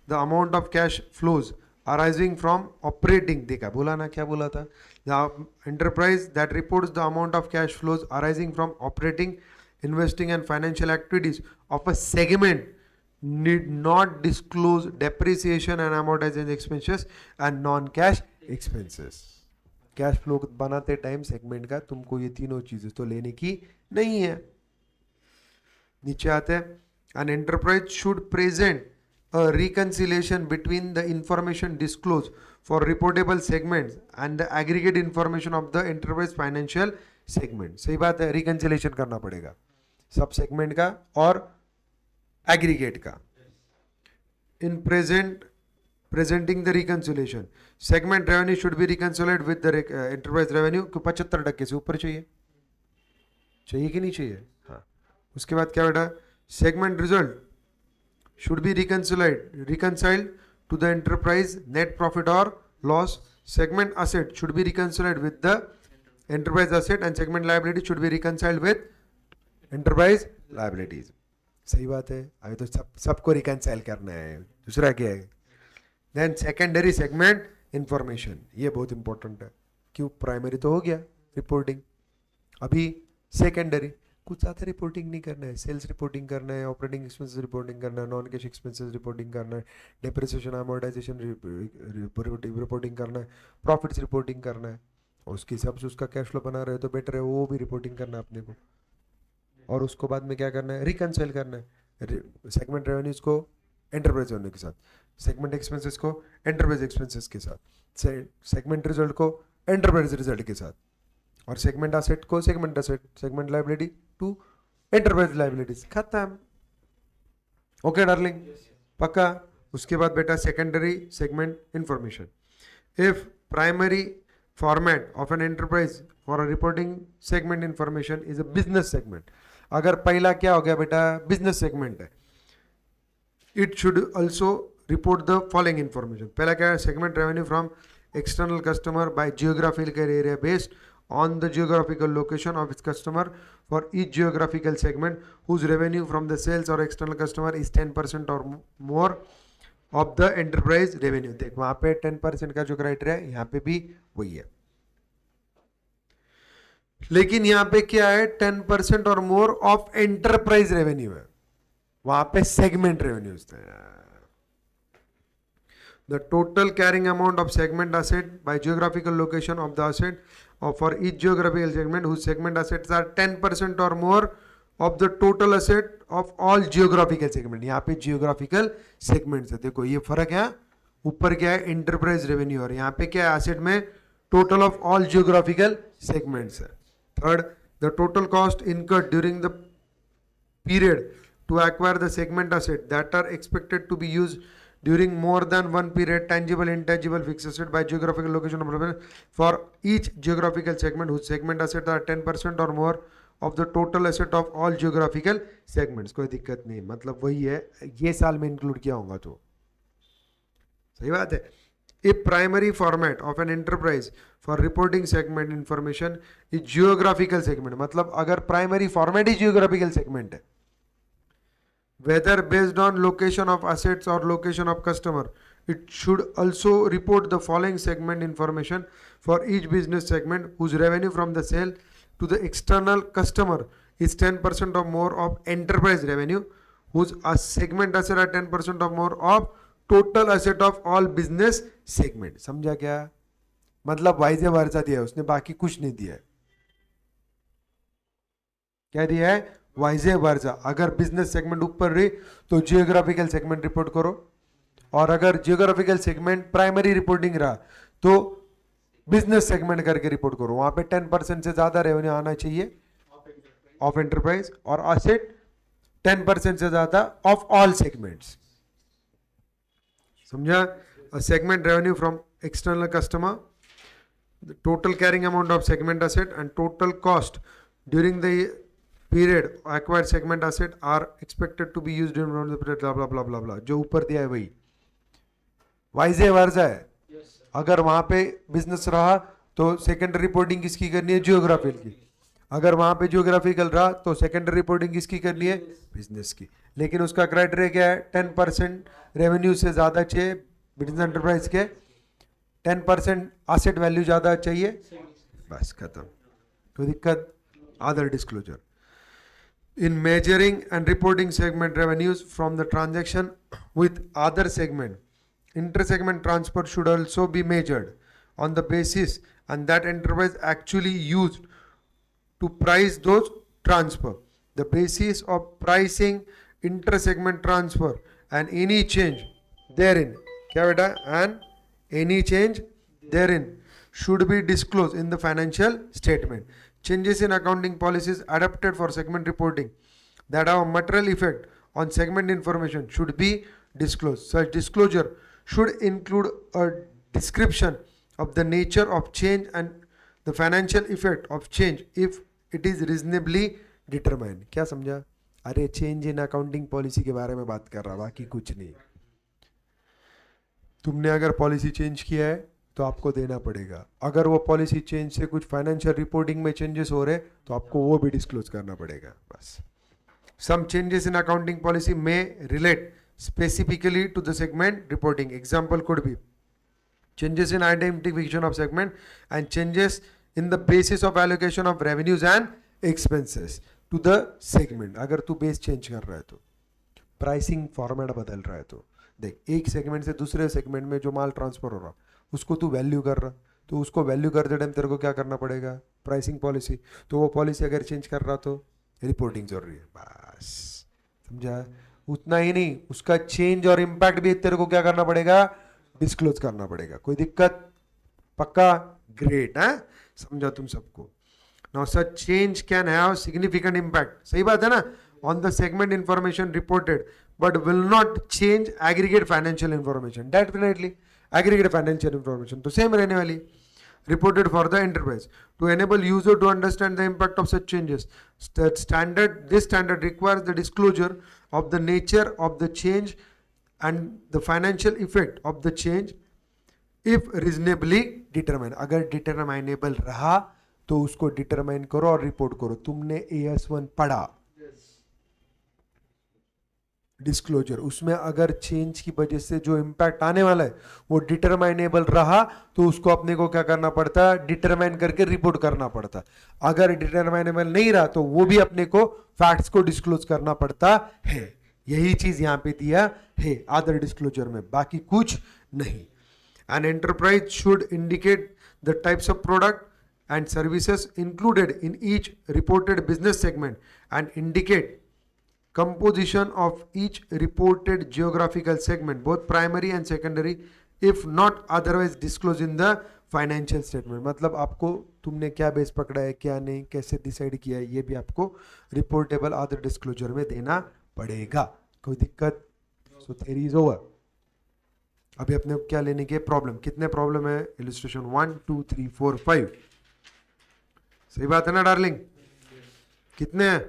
the amount of cash flows arising from operating, देखा बोला ना, क्या बोला था? The enterprise that reports the amount of cash flows arising from operating, investing and financial activities of a segment need not disclose depreciation and amortization expenses and non-cash expenses. Cash flow बनाते time segment का तुमको ये तीनों चीजें तो लेने की नहीं है. नीचे आते हैं. An enterprise should present a reconciliation between the information disclose for reportable segments and the aggregate information of the enterprise financial segment. सही बात है, रिकंसिलिएशन करना पड़ेगा सब सेगमेंट का और एग्रीगेट का. इन presenting the reconciliation, segment revenue should be reconciled with the enterprise revenue को 75% से ऊपर चाहिए कि नहीं चाहिए? हाँ. उसके बाद क्या बेटा, segment result should be reconciled to the enterprise net profit or loss. Segment asset should be reconciled with the enterprise asset and segment liability should be reconciled with enterprise liabilities. सही बात है. अभी तो सबको रिकंसाइल करना है, दूसरा क्या है? देन सेकेंडरी सेगमेंट इंफॉर्मेशन, ये बहुत इंपॉर्टेंट है. क्यों? प्राइमरी तो हो गया रिपोर्टिंग, अभी सेकेंडरी कुछ ज़्यादा रिपोर्टिंग नहीं करना है. सेल्स रिपोर्टिंग करना है, ऑपरेटिंग एक्सपेंसेस रिपोर्टिंग करना है, नॉन कैश एक्सपेंसेस रिपोर्टिंग करना है, डेप्रिसिएशन अमोर्टाइजेशन रिपोर्टिंग करना है, प्रॉफिट्स रिपोर्टिंग करना है. और उसके हिसाब से उसका कैश फ्लो बना रहे हो तो बेटर है, वो भी रिपोर्टिंग करना है अपने को. और उसको बाद में क्या करना है? रिकंसाइल करना है सेगमेंट रेवेन्यूज को एंटरप्राइज रेवेन्यू के साथ, सेगमेंट एक्सपेंसेस को एंटरप्राइज एक्सपेंसेस के साथ, सेगमेंट रिजल्ट को एंटरप्राइज रिजल्ट के साथ, और सेगमेंट एसेट को segment asset, segment liability to enterprise liabilities. खत्म. ओके डार्लिंग, पक्का? उसके बाद बेटा secondary segment information. If primary format of an enterprise for a reporting segment information is a business segment अगर पहला क्या हो गया बेटा, बिजनेस सेगमेंट है, it should also report the following information. पहला क्या है, segment revenue from external customer by geographical area based on the geographical location of its customer for each geographical segment whose revenue from the sales or external customer is 10% or more of the enterprise revenue. देख वहां पे 10% का जो criteria है यहाँ पे भी वही है, लेकिन यहाँ पे क्या है, 10% और मोर ऑफ एंटरप्राइज रेवेन्यू है, वहां पे सेगमेंट रेवेन्यू है. The total carrying amount of segment asset by geographical location of the asset or for each geographical segment whose segment assets are 10% or more of the total asset of all geographical segment. यहाँ पे geographical segments है, देखो ये फर्क है, ऊपर क्या है enterprise revenue और यहाँ पे क्या है asset में total of all geographical segments है. Third, the total cost incurred during the period to acquire the segment asset that are expected to be used during more than one period, tangible, intangible, fixed asset by geographical location of revenue for each geographical segment whose segment assets are 10% or more of the total asset of all geographical segments. कोई दिक्कत नहीं, मतलब वही है, ये साल में include किया होगा तो सही बात है. A primary format of an enterprise for reporting segment information is geographical segment. मतलब अगर primary format ही geographical segment है, whether based on location of assets or location of customer, it should also report the following segment information for each business segment whose revenue from the sale to the external customer is 10% or more of enterprise revenue, whose segment asset are 10% or more of total asset of all business segment. समझा क्या, मतलब वाइजे वर्सा दिया है उसने, बाकी कुछ नहीं दिया है. क्या दिया है, वाइजे वर्सा. अगर बिजनेस सेगमेंट ऊपर रही तो जियोग्राफिकल सेगमेंट रिपोर्ट करो, और अगर जियोग्राफिकल सेगमेंट प्राइमरी रिपोर्टिंग रहा तो बिजनेस सेगमेंट करके रिपोर्ट करो. वहां पे 10% से ज्यादा रेवेन्यू आना चाहिए ऑफ एंटरप्राइज और असेट 10% से ज्यादा ऑफ ऑल सेगमेंट्स. समझा. Segment revenue from external customer, the total carrying amount of segment asset and total cost during the period acquired segment asset are expected to be used in the period blah blah blah blah blah. जो ऊपर दिया है वही वाइजे वर्सा है. अगर वहां पे business रहा तो सेकेंडरी रिपोर्टिंग किसकी करनी है, जियोग्राफिकल की. अगर वहां पे जियोग्राफिकल रहा तो सेकेंडरी रिपोर्टिंग किसकी करनी है, बिजनेस की. लेकिन उसका क्राइटेरिया क्या है, 10% रेवेन्यू से ज्यादा चाहिए बिजनेस एंटरप्राइज के, 10% एसेट वैल्यू ज्यादा चाहिए, बस खत्म. कोई दिक्कत. Other disclosure in measuring and reporting segment revenues from the transaction with other segment, inter-segment transfer should also be measured on the basis and that enterprise actually used to price those transfer. The basis of pricing inter-segment transfer and any change therein, क्या बेटा, and any change therein should be disclosed in the financial statement. Changes in accounting policies adapted for segment reporting that have a material effect on segment information should be disclosed. Such disclosure should include a description of the nature of change and the financial effect of change if it is reasonably determined. क्या समझा? अरे change in accounting policy के बारे में बात कर रहा, बाकी कुछ नहीं. तुमने अगर पॉलिसी चेंज किया है तो आपको देना पड़ेगा. अगर वो पॉलिसी चेंज से कुछ फाइनेंशियल रिपोर्टिंग में चेंजेस हो रहे तो आपको वो भी डिस्क्लोज करना पड़ेगा. बस. Some changes in accounting policy में relate specifically to the segment reporting. Example could be changes in identification of segment and changes in the basis of allocation of revenues and expenses to the segment. अगर तू base change कर रहा है तो, pricing format बदल रहा है तो, देख एक सेगमेंट से दूसरे सेगमेंट में जो माल ट्रांसफर हो रहा उसको तू वैल्यू कर रहा, तो उसको वैल्यू करते टाइम तेरे को क्या करना पड़ेगा, प्राइसिंग पॉलिसी. तो वो पॉलिसी अगर चेंज कर रहा तो रिपोर्टिंग जरूरी है. बस समझा. उतना ही नहीं, उसका चेंज और इम्पैक्ट भी तेरे को क्या करना पड़ेगा, डिस्क्लोज करना पड़ेगा. कोई दिक्कत? पक्का? ग्रेट है. समझा तुम सबको. Now such change can have significant impact, सही बात है ना, on the segment information reported but will not change aggregate financial information. Definitely aggregate financial information तो सेम रहने वाली. reported for the enterprise. To enable user to understand the impact of such changes, this standard requires the disclosure of the nature of the change and the financial effect of the change if reasonably determined. अगर determinable रहा तो उसको determine करो और report करो. तुमने AS1 पढ़ा, disclosure, उसमें अगर चेंज की वजह से जो इम्पैक्ट आने वाला है वो डिटरमाइनेबल रहा तो उसको अपने को क्या करना पड़ता है, डिटरमाइन करके रिपोर्ट करना पड़ता. अगर डिटरमाइनेबल नहीं रहा तो वो भी अपने को फैक्ट्स को डिस्क्लोज करना पड़ता है. यही चीज यहां पे दिया है अदर डिस्क्लोजर में, बाकी कुछ नहीं. An enterprise should indicate the types of product and services included in each reported business segment and indicate composition of each reported geographical segment, both primary and secondary, if not otherwise disclosed in the financial statement. मतलब आपको तुमने क्या base पकड़ा है, क्या नहीं, कैसे decide किया है, ये भी आपको रिपोर्टेबल अदर डिस्क्लोजर में देना पड़ेगा. कोई दिक्कत? सो थ्योरी इज ओवर. अभी अपने क्या लेने के प्रॉब्लम, कितने प्रॉब्लम है? इलस्ट्रेशन 1 2 3 4 5. सही बात है ना डार्लिंग? कितने हैं?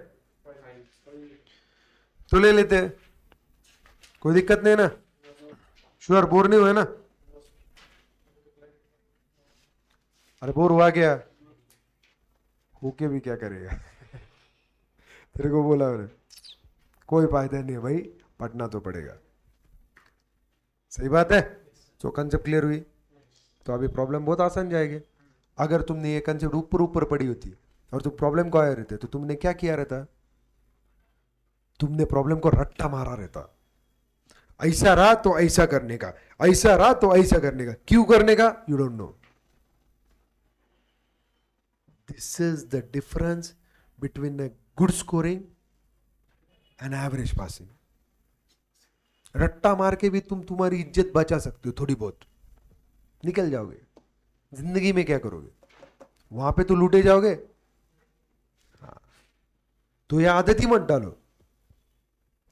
तो ले लेते हैं, कोई दिक्कत नहीं ना? श्योर? बोर नहीं हुए ना? अरे बोर हुआ क्या? होके भी क्या करेगा? तेरे को बोला मैंने, कोई फायदा नहीं है भाई, पढ़ना तो पड़ेगा. सही बात है. तो कंसेप्ट क्लियर हुई तो अभी प्रॉब्लम बहुत आसान जाएगी. अगर तुमने ये कंसेप्ट ऊपर ऊपर पढ़ी होती और तुम प्रॉब्लम को आए रहते तो तुमने क्या किया रहता? तुमने प्रॉब्लम को रट्टा मारा रहता. ऐसा रहा तो ऐसा करने का, ऐसा रहा तो ऐसा करने का. क्यों करने का? You don't know. This is the difference between a good scoring and average passing. रट्टा मार के भी तुम तुम्हारी इज्जत बचा सकते हो, थोड़ी बहुत निकल जाओगे. जिंदगी में क्या करोगे? वहां पे तो लूटे जाओगे. हाँ. तो ये आदत ही मत डालो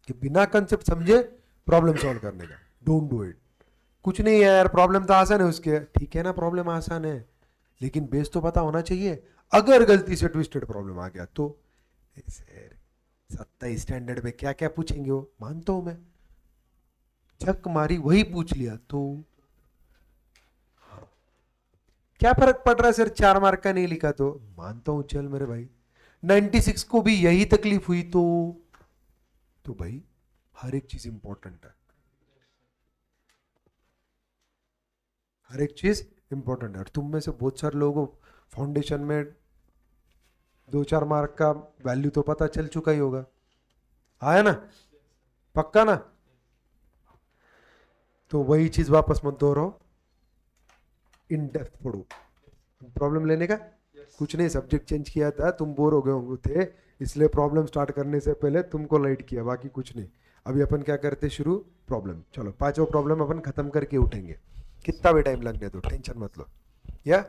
कि बिना कंसेप्ट समझे प्रॉब्लम सॉल्व करने का. Don't do it. कुछ नहीं है यार, प्रॉब्लम तो आसान है उसके. ठीक है ना, प्रॉब्लम आसान है लेकिन बेस तो पता होना चाहिए. अगर गलती से ट्विस्टेड प्रॉब्लम आ गया तो 27 स्टैंडर्ड में क्या क्या पूछेंगे वो मानता हूं मैं. झक मारी वही पूछ लिया तो क्या फर्क पड़ रहा है सर, 4 मार्क का नहीं लिखा तो मानता हूं. चल मेरे भाई 96 को भी यही तकलीफ हुई तो भाई हर एक चीज इंपॉर्टेंट है. हर एक चीज इंपॉर्टेंट है. और तुम में से बहुत सारे लोगों को फाउंडेशन में 2-4 मार्क का वैल्यू तो पता चल चुका ही होगा. आया ना? पक्का ना? तो वही चीज वापस मत दोहराओ, इन डेप्थ पढ़ो. प्रॉब्लम लेने का कुछ नहीं. सब्जेक्ट चेंज किया था, तुम बोर हो गए होंगे थे, इसलिए प्रॉब्लम स्टार्ट करने से पहले तुमको लाइट किया, बाकी कुछ नहीं. अभी अपन क्या करते शुरू? प्रॉब्लम. चलो 5वां प्रॉब्लम अपन खत्म करके उठेंगे. कितना भी टाइम लगने दो, टेंशन मत लो. या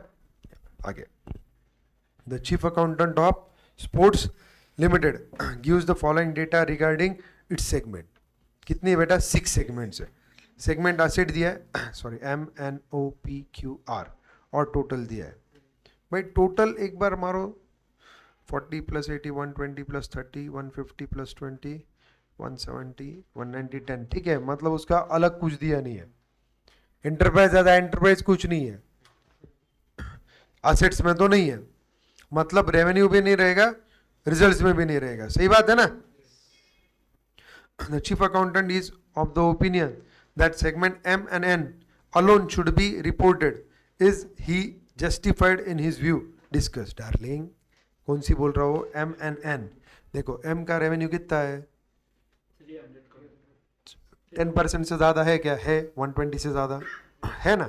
आगे. The chief accountant of sports limited gives the following data regarding it's segment. कितनी है बेटा? 6 सेगमेंट्स है. सेगमेंट एसेट दिया है, सॉरी MNOPQR, और टोटल दिया है. भाई टोटल एक बार मारो, 40 + 80 120 + 30 150 + 20 170 190 10. ठीक है, मतलब उसका अलग कुछ दिया नहीं है. एंटरप्राइज ज्यादा, एंटरप्राइज कुछ नहीं है, एसेट्स में तो नहीं है, मतलब रेवेन्यू भी नहीं रहेगा, रिजल्ट्स में भी नहीं रहेगा. सही बात है ना? The chief accountant is of the opinion that segment M and N alone should be reported. Is he justified in his view? Discuss. Darling, कौन सी बोल रहा हो? M and N. देखो M का रेवेन्यू कितना है? 10% से ज्यादा है क्या? है. 120 से ज्यादा है ना?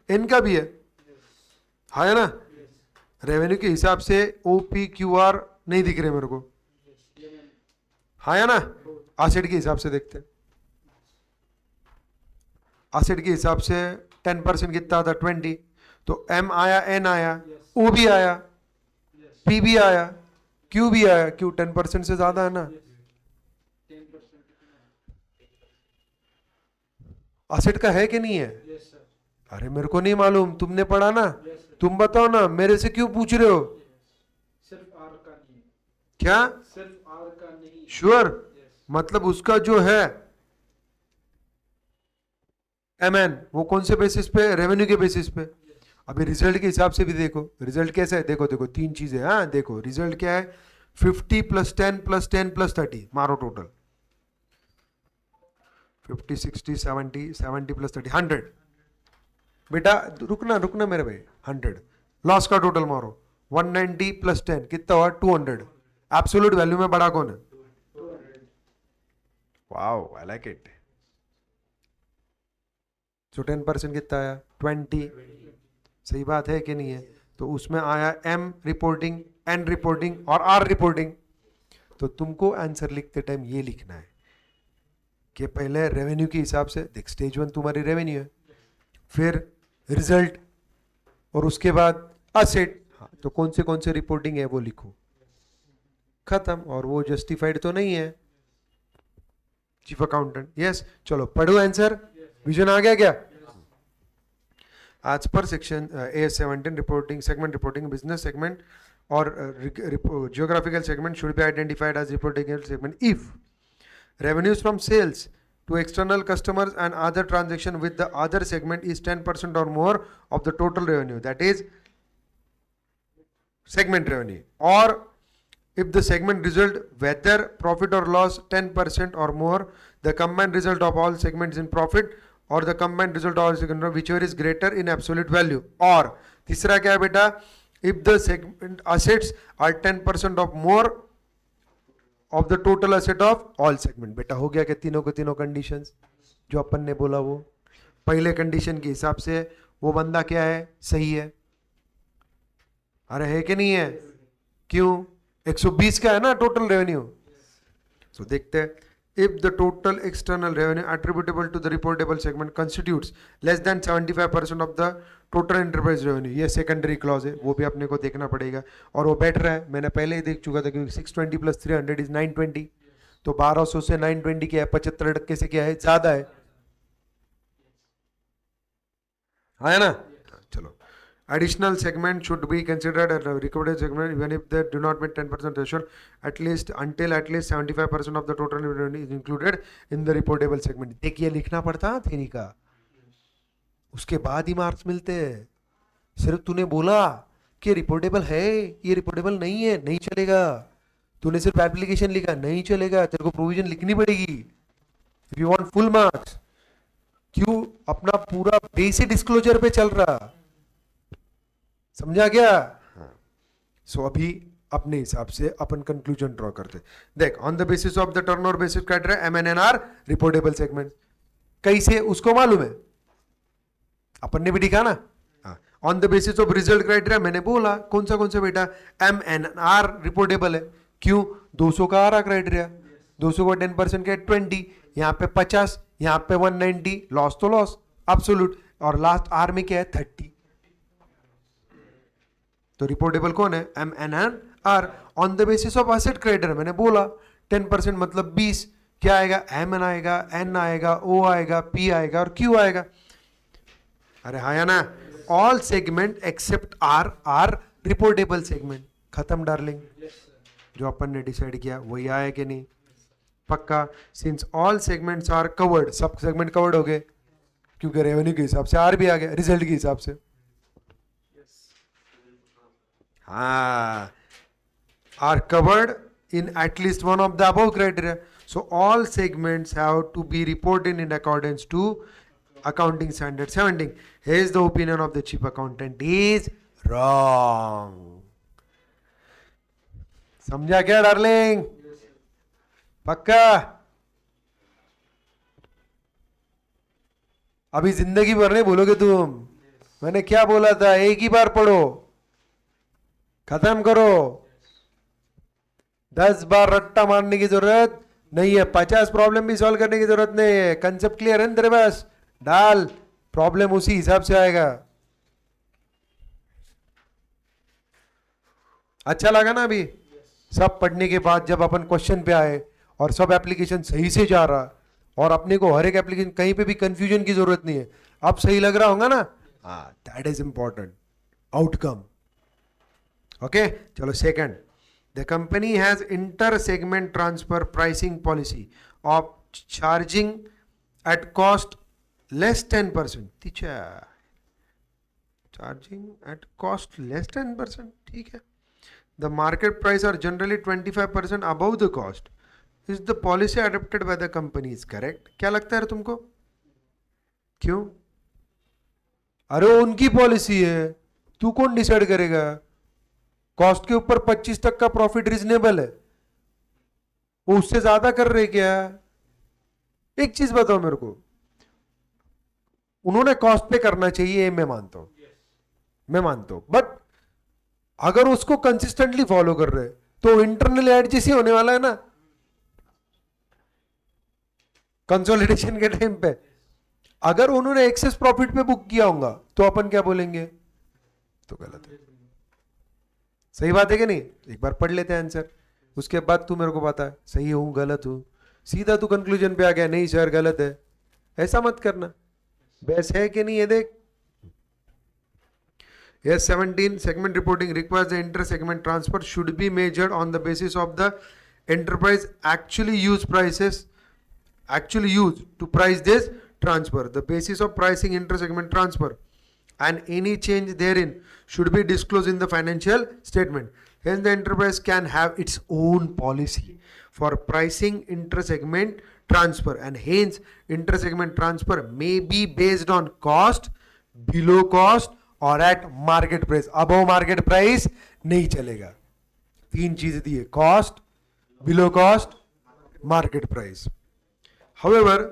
N का भी है, है ना? रेवेन्यू के हिसाब से OPQR नहीं दिख रहे मेरे को, है ना? एसेट के हिसाब से देखते हैं. एसेट के हिसाब से 10% कितना था? 20. तो M आया, N आया, O भी आया, P भी आया, Q भी आया. Q 10% से ज्यादा है ना? एसेट का है कि नहीं है? अरे मेरे को नहीं मालूम, तुमने पढ़ा ना, तुम बताओ ना, मेरे से क्यों पूछ रहे हो? सिर्फ आर का नहीं, क्या सिर्फ आर का नहीं। श्योर? Yes. मतलब उसका जो है MN वो कौन से बेसिस पे? रेवेन्यू के बेसिस पे। अभी रिजल्ट के हिसाब से भी देखो, रिजल्ट कैसा है, देखो देखो तीन चीजें। हाँ देखो रिजल्ट क्या है, 50 + 10 + 10 + 30 मारो टोटल, 50 60 70 70 + 30 100। बेटा रुकना रुकना मेरे भाई, 100 लॉस का टोटल मारो, 190 + 10 कितना हुआ? 200। एब्सोल्यूट वैल्यू में बड़ा कौन है? 200। Wow I like it. So 10% कितना आया? 20। सही बात है कि नहीं है? तो उसमें आया M रिपोर्टिंग, N रिपोर्टिंग और R रिपोर्टिंग। तो तुमको आंसर लिखते टाइम ये लिखना है कि पहले रेवेन्यू के हिसाब से देख, स्टेज 1 तुम्हारी रेवेन्यू है, फिर रिजल्ट, और उसके बाद असेट। हाँ, तो कौन से रिपोर्टिंग है वो लिखो, खत्म। और वो जस्टिफाइड तो नहीं है चीफ अकाउंटेंट। यस, चलो पढ़ो आंसर। विजन आ गया क्या? As per section AS17, reporting segment reporting business segment or geographical segment should be identified as reportable segment if revenues from sales to external customers and other transaction with the other segment is 10% or more of the total revenue, that is segment revenue, or if the segment result whether profit or loss 10% or more, the combined result of all segments in profit or the combined result of all segments whichever is greater in absolute value, और तीसरा क्या है बेटा, if the segment assets are 10% of more of the total asset of all segment। बेटा हो गया कि तीनों के तीनों कंडीशंस जो अपन ने बोला वो पहले कंडीशन के हिसाब से वो बंदा क्या है, सही है। अरे है कि नहीं है? क्यों? 120 का है ना टोटल रेवेन्यू। सो देखते हैं, if the total external revenue attributable to the reportable segment constitutes less than 75% of the total enterprise revenue, ये सेकेंडरी क्लॉज है, वो भी अपने को देखना पड़ेगा। और वो बैठ रहा है, मैंने पहले ही देख चुका था, क्योंकि 620 + 300 इज 920, तो 1200 से 920 क्या है, 75% से क्या है, ज्यादा है ना? चलो, additional segment should be considered as a recorded segment even if they do not meet 10% threshold at least until at least 75% of the total revenue is included in the reportable segment। देखिए लिखना पड़ता है theory का, उसके बाद ही marks मिलते हैं। सिर्फ तूने बोला कि रिपोर्टेबल है, ये रिपोर्टेबल नहीं है, नहीं चलेगा। तूने सिर्फ एप्लीकेशन लिखा, नहीं चलेगा, तेरे को प्रोविजन लिखनी पड़ेगी if you want full marks. क्यों? अपना पूरा बेसिक डिस्क्लोजर पे चल रहा, समझा क्या? सो अभी अपने हिसाब से अपन कंक्लूजन ड्रॉ करते। देख, on the basis of the turnover basis criteria MNNR reportable segment कैसे उसको मालूम है, अपन ने भी दिखा ना। On the basis of result criteria मैंने बोला कौन सा बेटा, MNR रिपोर्टेबल है। क्यों? 200 का आ रहा क्राइटेरिया, 200 का 10% का 20, यहाँ पे 50, यहाँ पे 190, लॉस तो लॉस एब्सोल्यूट, और लास्ट आर में क्या है 30। तो रिपोर्टेबल कौन है? MNR। On the basis of asset criteria मैंने बोला 10% मतलब 20, क्या आएगा, MN आएगा, N आएगा, O आएगा, P आएगा और Q आएगा। अरे हाँ या ना? All segment except R are reportable segment. खत्म डार्लिंग। जो अपन ने डिसाइड किया वही आया कि नहीं? पक्का। Since all segments are covered, सब सेगमेंट कवर्ड हो गए, क्योंकि रेवेन्यू के हिसाब से आर भी आ गया, रिजल्ट के हिसाब से। are covered in at least one of the above criteria. So all segments have to be reported in accordance to accounting standard 17. Here is the opinion of the chief accountant is wrong. समझा क्या darling? पक्का? अभी जिंदगी भर नहीं बोलोगे तुम। मैंने क्या बोला था, एक ही बार पढ़ो, खत्म करो। 10 बार रट्टा मारने की जरूरत नहीं है, 50 प्रॉब्लम भी सॉल्व करने की जरूरत नहीं है। कंसेप्ट क्लियर है ना तेरे पास? डाल, प्रॉब्लम उसी हिसाब से आएगा। अच्छा लगा ना? अभी सब पढ़ने के बाद जब अपन क्वेश्चन पे आए और सब एप्लीकेशन सही से जा रहा, और अपने को हर एक एप्लीकेशन कहीं पे भी कंफ्यूजन की जरूरत नहीं है, अब सही लग रहा होगा ना? That is important outcome. Okay, चलो second. The company has inter segment transfer pricing policy of charging at cost less 10%. Teacher, charging at cost less 10%, ठीक है. The market price are generally 25% above the cost. Is the policy adopted by the company is correct? क्या लगता है तुमको? क्यों? अरे उनकी policy है, तू कौन डिसाइड करेगा? कॉस्ट के ऊपर 25% का प्रॉफिट रिजनेबल है, वो उससे ज्यादा कर रहे क्या? एक चीज बताओ मेरे को, उन्होंने कॉस्ट पे करना चाहिए, मैं मानता हूं, मैं मानता हूं, बट अगर उसको कंसिस्टेंटली फॉलो कर रहे तो इंटरनल एडजस्ट ही होने वाला है ना कंसोलिडेशन के टाइम पे. अगर उन्होंने एक्सेस प्रॉफिट पे बुक किया होगा तो अपन क्या बोलेंगे? तो गलत है. सही बात है कि नहीं? एक बार पढ़ लेते हैं आंसर, उसके बाद तू मेरे को बता सही हूं गलत हूं. सीधा तू कंक्लूजन पे आ गया, नहीं सर गलत है. ऐसा मत करना. बहस है कि नहीं ये देख. Yes, 17 segment reporting requires the inter-segment transfer should be measured on the basis of the enterprise actually used to price this transfer. The basis of pricing inter-segment transfer and any change therein should be disclosed in the financial statement. Hence, the enterprise can have its own policy for pricing inter-segment transfer, and hence inter-segment transfer may be based on cost, below cost और eight market price. Above market price नहीं चलेगा. तीन चीज दी है, cost, below cost, market price. However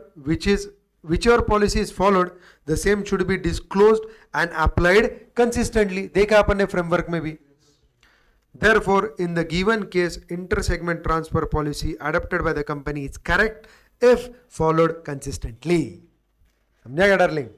whichever policy is followed, the same should be disclosed and applied consistently. देखा अपन ने framework में भी. Therefore, in the given case, inter-segment transfer policy adopted by the company is correct if followed consistently. समझा क्या darling?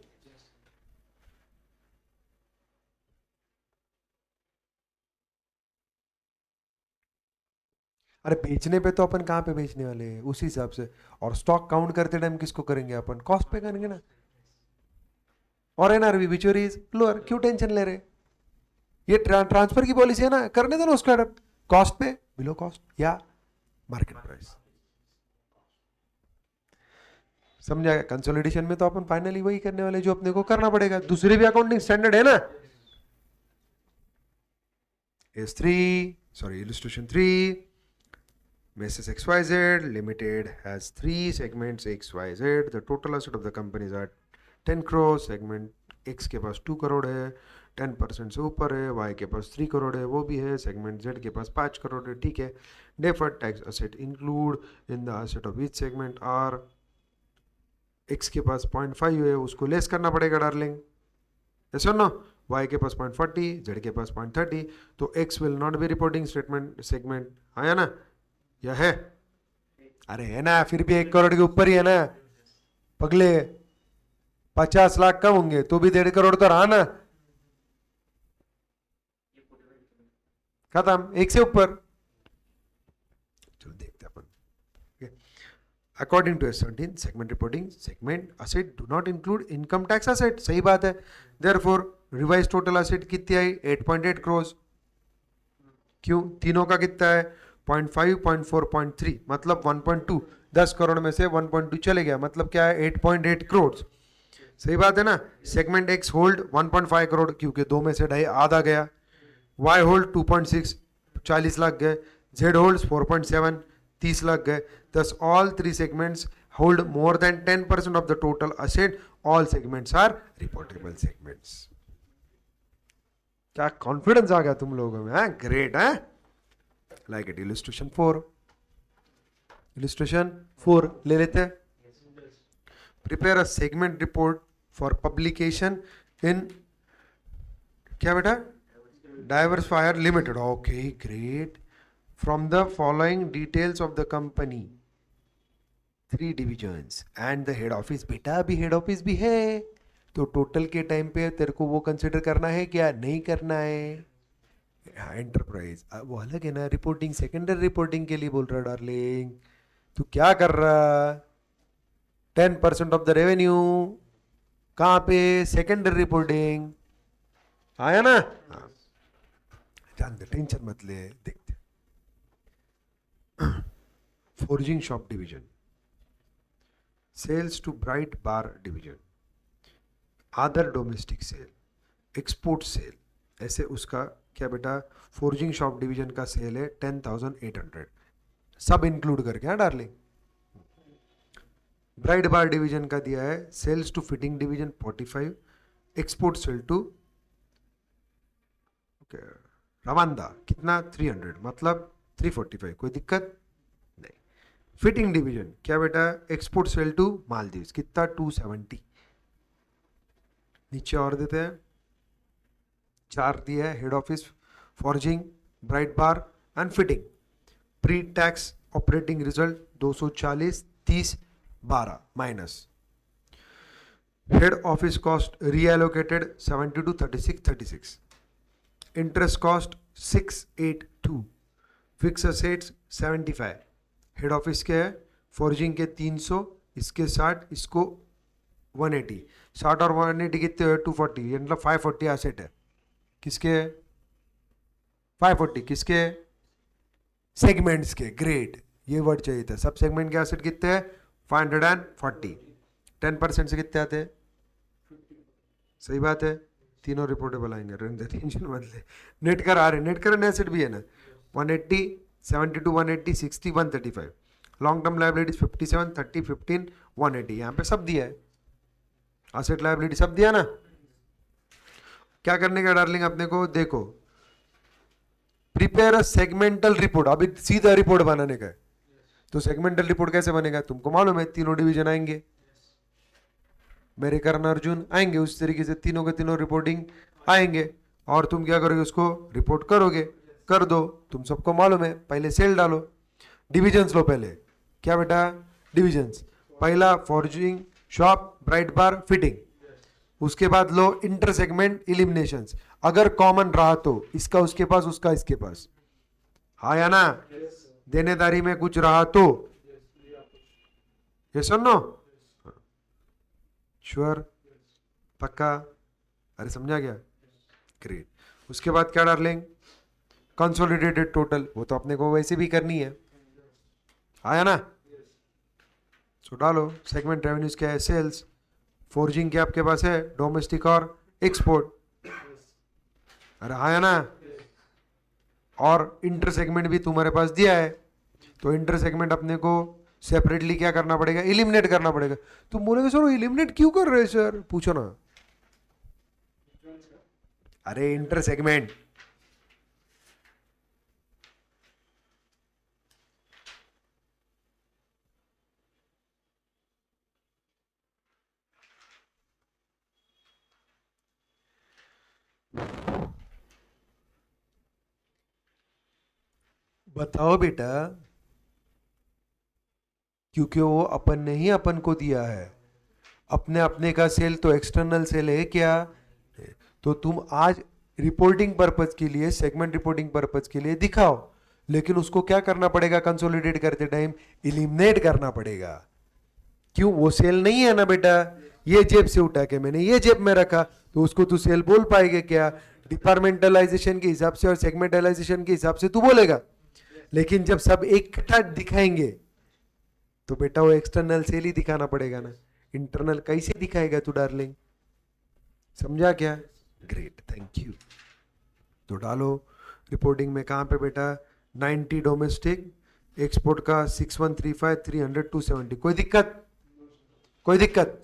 अरे बेचने पे तो अपन कहाँ पे बेचने वाले हैं, उसी हिसाब से. और स्टॉक काउंट करते टाइम किसको करेंगे अपन? कॉस्ट पे करेंगे ना. और एनआरवी विच इज लोअर, क्यों टेंशन ले रहे? ये ट्रांसफर की पॉलिसी है ना, करने दो ना उसका अडॉप्ट. कॉस्ट पे, बिलो कॉस्ट या मार्केट प्राइस. समझा? कंसोलिडेशन में तो अपन फाइनली वही करने वाले जो अपने को करना पड़ेगा. दूसरे भी अकाउंटिंग स्टैंडर्ड है ना. illustration 3. Mrs. XYZ Limited has 3 segments XYZ. The total asset of the company is at 10 crore. Segment X के पास 2 करोड़ है, 10% से ऊपर है. Y के पास 3 करोड़ है, वो भी है. सेगमेंट Z के पास 5 करोड़ है, ठीक है. Deferred tax asset include in the asset of each segment are X के पास 0.5 है, उसको लेस करना पड़ेगा darling. Yes or no? Y के पास 0.40, Z के पास 0.30. तो X will not be reporting statement segment. आया ना? या है? अरे है ना, फिर भी 1 करोड़ के ऊपर ही है ना पगले. 50 लाख कम होंगे तो भी 1.5 करोड़ तो रहा ना. खत्म, 1 से ऊपर. चलो देखते अपन. According to 17 segment reporting, segment asset do not include income tax asset. सही बात है. देयरफॉर रिवाइज टोटल असेट कितनी आई? 8.8 करोड़. क्यों? तीनों का कितना है? 0.5, 0.4, 0.3, मतलब 1.2. 10 करोड़ में से 1.2 चले गया, मतलब क्या है? 8.8 करोड़. सही बात है ना. सेगमेंट एक्स होल्ड 1.5 करोड़, क्योंकि 2 में से 2.5 आधा गया. वाई होल्ड 2.6, 40 लाख गए. जेड होल्ड 4.7, 30 लाख गए. thus all 3 segments hold more than 10% of the total asset. All segments are reportable segments. क्या कॉन्फिडेंस आ गया तुम लोगों में? ग्रेट है. Like it. illustration 4 ले लेते हैं. Prepare a segment report for publication in क्या बेटा? Diversifier limited. Okay great. From the following details of the company, 3 divisions and the head office. बेटा अभी हेड ऑफिस भी है, तो टोटल के टाइम पे तेरे को वो कंसिडर करना है क्या? नहीं करना है. एंटरप्राइज वो अलग है ना. रिपोर्टिंग सेकेंडरी रिपोर्टिंग के लिए बोल रहा डार्लिंग. तू क्या कर रहा? 10% ऑफ द रेवेन्यू कहाँ पे? सेकेंडरी रिपोर्टिंग आया ना? हाँ, जान दे, टेंशन मत ले, देखते। Forging shop division, sales to bright bar division, other domestic sale, export sale, ऐसे उसका क्या बेटा? फोर्जिंग शॉप डिवीजन का सेल है 10,800, सब इंक्लूड करके। हाँ डार्लिंग, ब्राइट बार डिवीजन का दिया है sales to fitting division 45, export sale to Rwanda कितना? 300, मतलब 345, कोई दिक्कत नहीं। फिटिंग डिवीजन क्या बेटा? एक्सपोर्ट सेल टू मालदीव्स कितना? 270। नीचे और देते हैं, 4 दिया है, head office, forging, bright bar and fitting. Pre tax operating result 240, 30, 12 माइनस। Head office cost reallocated 72, 36, 36। Interest cost 682, fix assets 75। Head office के है, फॉर्जिंग के 300, इसके 60, इसको 180। 60 और 180 कितने हुए? 240, ये मतलब 540 एसेट है। किसके? 540 किसके? सेगमेंट्स के। ग्रेट, ये वर्ड चाहिए था। सब सेगमेंट के एसेट कितने हैं? 540। 10% से कितने आते हैं? सही बात है, तीनों रिपोर्टेबल आएंगे, टेंशन मत ले। नेट कर आ रहे, नेट करंट एसेट भी है ना, 180, 72, 180, 60, 135। Long term liabilities 57, 30, 15, 180। यहाँ पे सब दिया है, एसेट लाइबिलिटी सब दिया ना। क्या करने का डार्लिंग अपने को? देखो, प्रिपेयर अ सेगमेंटल रिपोर्ट। अभी सीधा रिपोर्ट बनाने का है, तो सेगमेंटल रिपोर्ट कैसे बनेगा? तुमको मालूम है, तीनों डिवीजन आएंगे, मेरे करण अर्जुन आएंगे, उस तरीके से तीनों के तीनों रिपोर्टिंग आएंगे, और तुम क्या करोगे? उसको रिपोर्ट करोगे। कर दो, तुम सबको मालूम है। पहले सेल डालो, डिविजन्स लो पहले। क्या बेटा? डिविजन्स। पहला फॉर्जिंग शॉप, ब्राइट बार, फिटिंग। उसके बाद लो इंटर सेगमेंट इलिमिनेशंस, अगर कॉमन रहा तो इसका उसके पास, उसका इसके पास। हाँ या ना? देनेदारी में कुछ रहा तो ये सुनो, श्योर, पक्का? अरे समझा गया? ग्रेट। उसके बाद क्या डार्लिंग? कंसोलिडेटेड टोटल, वो तो अपने को वैसे भी करनी है, आया ना? सो डालो सेगमेंट रेवेन्यूज क्या है? सेल्स। फोर्जिंग क्या आपके पास है? डोमेस्टिक और एक्सपोर्ट। अरे आया ना? और इंटर सेगमेंट भी तुम्हारे पास दिया है, तो इंटर सेगमेंट अपने को सेपरेटली क्या करना पड़ेगा? इलिमिनेट करना पड़ेगा। तुम बोलोगे सर इलिमिनेट क्यों कर रहे हो सर? पूछो ना। अरे इंटर सेगमेंट, बताओ बेटा, क्योंकि वो अपन ने ही अपन को दिया है। अपने अपने का सेल तो एक्सटर्नल सेल है क्या? तो तुम आज रिपोर्टिंग पर्पज के लिए, सेगमेंट रिपोर्टिंग पर्पज के लिए दिखाओ, लेकिन उसको क्या करना पड़ेगा? कंसोलिडेट करते टाइम इलिमिनेट करना पड़ेगा। क्यों? वो सेल नहीं है ना बेटा, ये जेब से उठा के मैंने ये जेब में रखा, तो उसको तू सेल बोल पाएगा क्या? डिपार्टमेंटलाइजेशन के हिसाब से और सेगमेंटलाइजेशन के हिसाब से तू बोलेगा, लेकिन जब सब इकट्ठा दिखाएंगे तो बेटा वो एक्सटर्नल सेल ही दिखाना पड़ेगा ना, इंटरनल कैसे दिखाएगा तू डार्लिंग? समझा क्या? Great, thank you. तो डालो रिपोर्टिंग में कहां पे बेटा? 90 डोमेस्टिक, एक्सपोर्ट का 6135, 300, 270। कोई दिक्कत? कोई दिक्कत?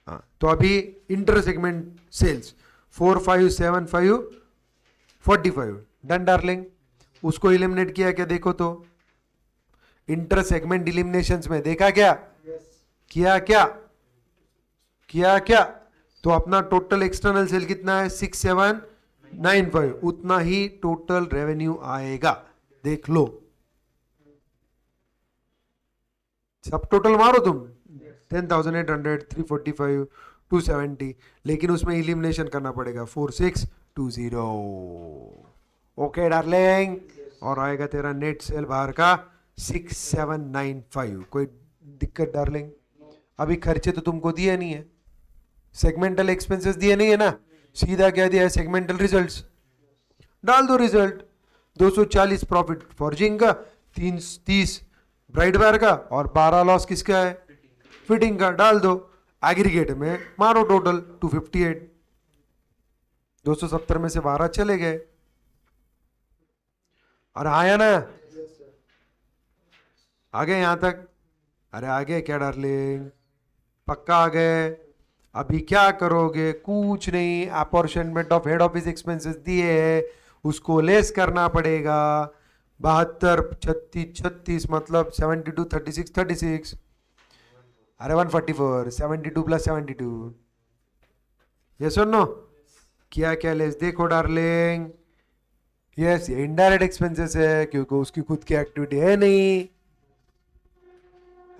हाँ, तो अभी inter segment sales 4575, 45 done darling. उसको इलिमिनेट किया क्या? देखो तो इंटर सेगमेंट इलिमिनेशंस में देखा क्या? किया क्या? किया क्या? तो अपना टोटल एक्सटर्नल सेल कितना है? 6795, उतना ही टोटल रेवेन्यू आएगा। देख लो, सब टोटल मारो तुम, 10,800, 345, 270, लेकिन उसमें इलिमिनेशन करना पड़ेगा 4620। ओके डार्लिंग, और आएगा तेरा नेट सेल बाहर का 6795। कोई दिक्कत डार्लिंग? अभी खर्चे तो तुमको दिए नहीं है, सेगमेंटल एक्सपेंसेस दिए नहीं है ना, सीधा क्या दिया है, सेगमेंटल रिजल्ट्स। डाल दो रिजल्ट, 240 प्रॉफिट फॉर्जिंग का, 30 ब्राइट वायर का, और 12 लॉस किसका है, फिटिंग का। डाल दो, एग्रीगेट में मारो टोटल 258, 270 में से 12 चले गए। और आया ना, आ गए यहां तक? अरे आ गए क्या डार्लिंग, पक्का आ गए? अभी क्या करोगे, कुछ नहीं, apportionment of head office expenses दिए है, उसको लेस करना पड़ेगा। 72 36 36 मतलब 72 36 36, अरे 144, 72 प्लस 72, ये सुनो क्या क्या लेस, देखो डार्लिंग, यस ये इनडायरेक्ट एक्सपेंसेस है क्योंकि उसकी खुद की एक्टिविटी है नहीं,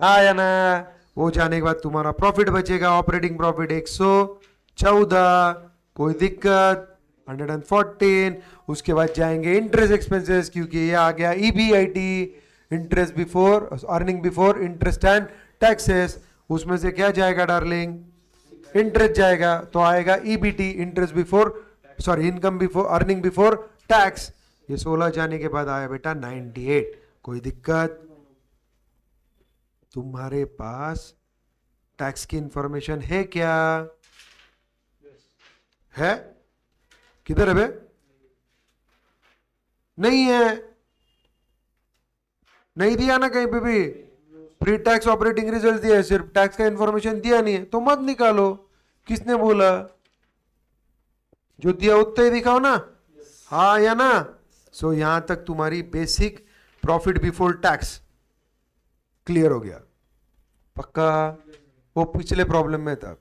आया ना? वो जाने के बाद तुम्हारा प्रॉफिट बचेगा, ऑपरेटिंग प्रॉफिट 114, कोई दिक्कत, 114। उसके बाद जाएंगे इंटरेस्ट एक्सपेंसेस, क्योंकि ये आ गया EBIT, interest before earning before interest and taxes. उसमें से क्या जाएगा डार्लिंग, इंटरेस्ट जाएगा, तो आएगा EBT, interest before sorry income before earning before tax. ये 16 जाने के बाद आया बेटा 98, कोई दिक्कत? तुम्हारे पास टैक्स की इंफॉर्मेशन है क्या? है? किधर है बे? नहीं है, नहीं दिया ना कहीं पे भी, प्री टैक्स ऑपरेटिंग रिजल्ट दिया है, सिर्फ टैक्स का इंफॉर्मेशन दिया नहीं है, तो मत निकालो। किसने बोला? जो दिया उतना ही दिखाओ ना, हाँ या ना? सो यहां तक तुम्हारी basic profit before tax clear हो गया, पक्का? वो पिछले प्रॉब्लम में था,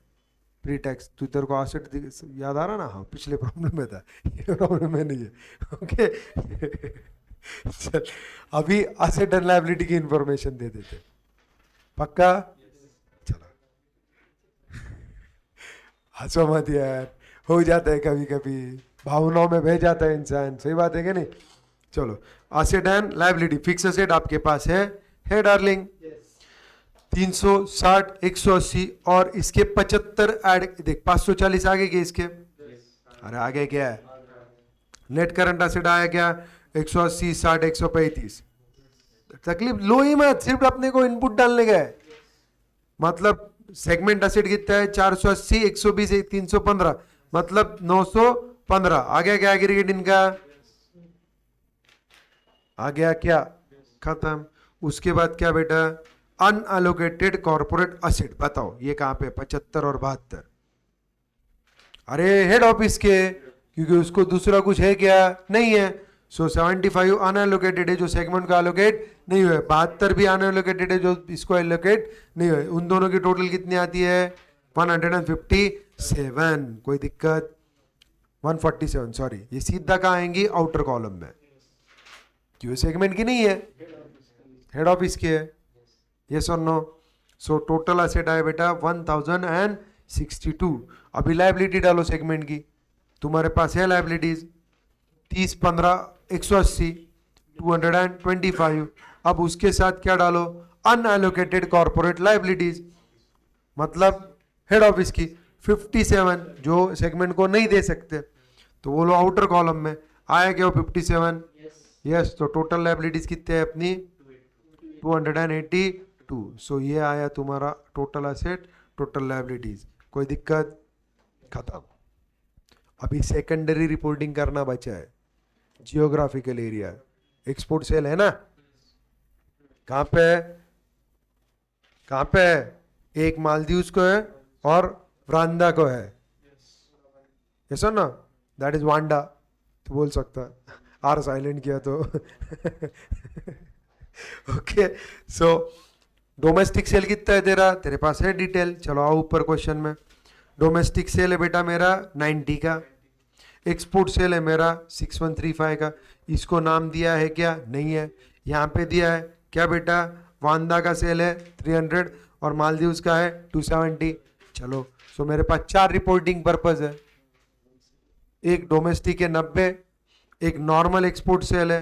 प्री टैक्स, तू तेरे को एसेट याद आ रहा ना? हाँ, पिछले प्रॉब्लम में था, ये प्रॉब्लम में नहीं है, ओके? चल, अभी एसेट एंड लायबिलिटी की इंफॉर्मेशन दे देते, पक्का? चलो, हंसो मत यार, हो जाता है कभी कभी, भावनाओं में बह जाता है इंसान, सही बात है कि नहीं? चलो, asset and liability, fix asset आपके पास है डार्लिंग, 360 180 और इसके 75 ऐड, देख 540 आगे के इसके, अरे आगे क्या है, नेट करंट एसेट आया क्या, 180 60 135। तकलीफ लो ही मत, सिर्फ अपने को इनपुट डालने का है। मतलब सेगमेंट एसेट कितना है, 480 120 315, मतलब 915। आ गया क्या एग्रीगेट इनका, आ गया क्या, खत्म। उसके बाद क्या बेटा, अनएलोकेटेड कॉर्पोरेट एसेट, बताओ ये कहां पे, 75 और 72। अरे हेड ऑफिस के, क्योंकि उसको दूसरा कुछ है क्या, नहीं है। सो 75 अनएलोकेटेड है जो सेगमेंट का एलोकेट नहीं हुए, 72 भी अनएलोकेटेड है जो इसको एलोकेट नहीं हुए। उन दोनों की टोटल कितनी आती है, 157, कोई दिक्कत, 147 सॉरी, ये सीधा कहाँ आएंगी, आउटर कॉलम में, क्यों सेगमेंट की नहीं है, हेड ऑफिस की है, ये सुनो। सो टोटल एसेट आए बेटा 1062। अभी लायबिलिटी डालो सेगमेंट की, तुम्हारे पास है लायबिलिटीज 30 15 180 225। अब उसके साथ क्या डालो, अनएलोकेटेड कॉर्पोरेट लायबिलिटीज, मतलब हेड ऑफिस की 57, जो सेगमेंट को नहीं दे सकते, तो वो लो आउटर कॉलम में। आया क्या वो 57, यस। तो टोटल लायबिलिटीज कितने हैं अपनी, 282। सो ये आया तुम्हारा टोटल एसेट टोटल लायबिलिटीज, कोई दिक्कत, खत्म। अभी सेकेंडरी रिपोर्टिंग करना बचा है, जियोग्राफिकल एरिया, एक्सपोर्ट सेल है ना, कहां पे है, कहां पे है, एक मालदीव्स को है और वांडा को है, ये सुन ना, दैट इज वांडा, तो बोल सकता आर साइलेंट किया तो ओके। सो डोमेस्टिक सेल कितना है तेरा, तेरे पास है डिटेल, चलो आओ ऊपर क्वेश्चन में। डोमेस्टिक सेल है बेटा मेरा 90 का, एक्सपोर्ट सेल है मेरा 6135 का। इसको नाम दिया है क्या, नहीं है, यहाँ पे दिया है क्या बेटा, वांदा का सेल है 300 और मालदीव्स का है 270। चलो, सो मेरे पास 4 रिपोर्टिंग पर्पज है, एक डोमेस्टिक है 90, एक नॉर्मल एक्सपोर्ट सेल है,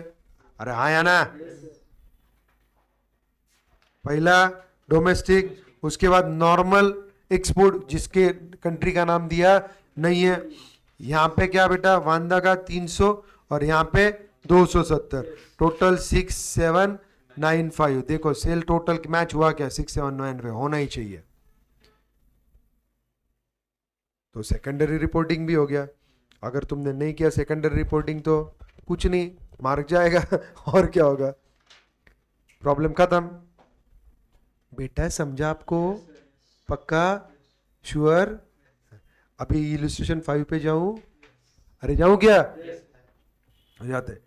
अरे हाँ या ना, पहला डोमेस्टिक, उसके बाद नॉर्मल एक्सपोर्ट जिसके कंट्री का नाम दिया नहीं है। यहाँ पे क्या बेटा, वांदा का 300 और यहाँ पे 270, टोटल 6795। देखो सेल टोटल मैच हुआ क्या, 6795 होना ही चाहिए। तो सेकेंडरी रिपोर्टिंग भी हो गया। अगर तुमने नहीं किया सेकेंडरी रिपोर्टिंग तो कुछ नहीं, मार्क जाएगा और क्या होगा, प्रॉब्लम खत्म। बेटा समझा आपको, पक्का, श्योर। अभी इलस्ट्रेशन 5 पे जाऊं, अरे जाऊं क्या, जाते।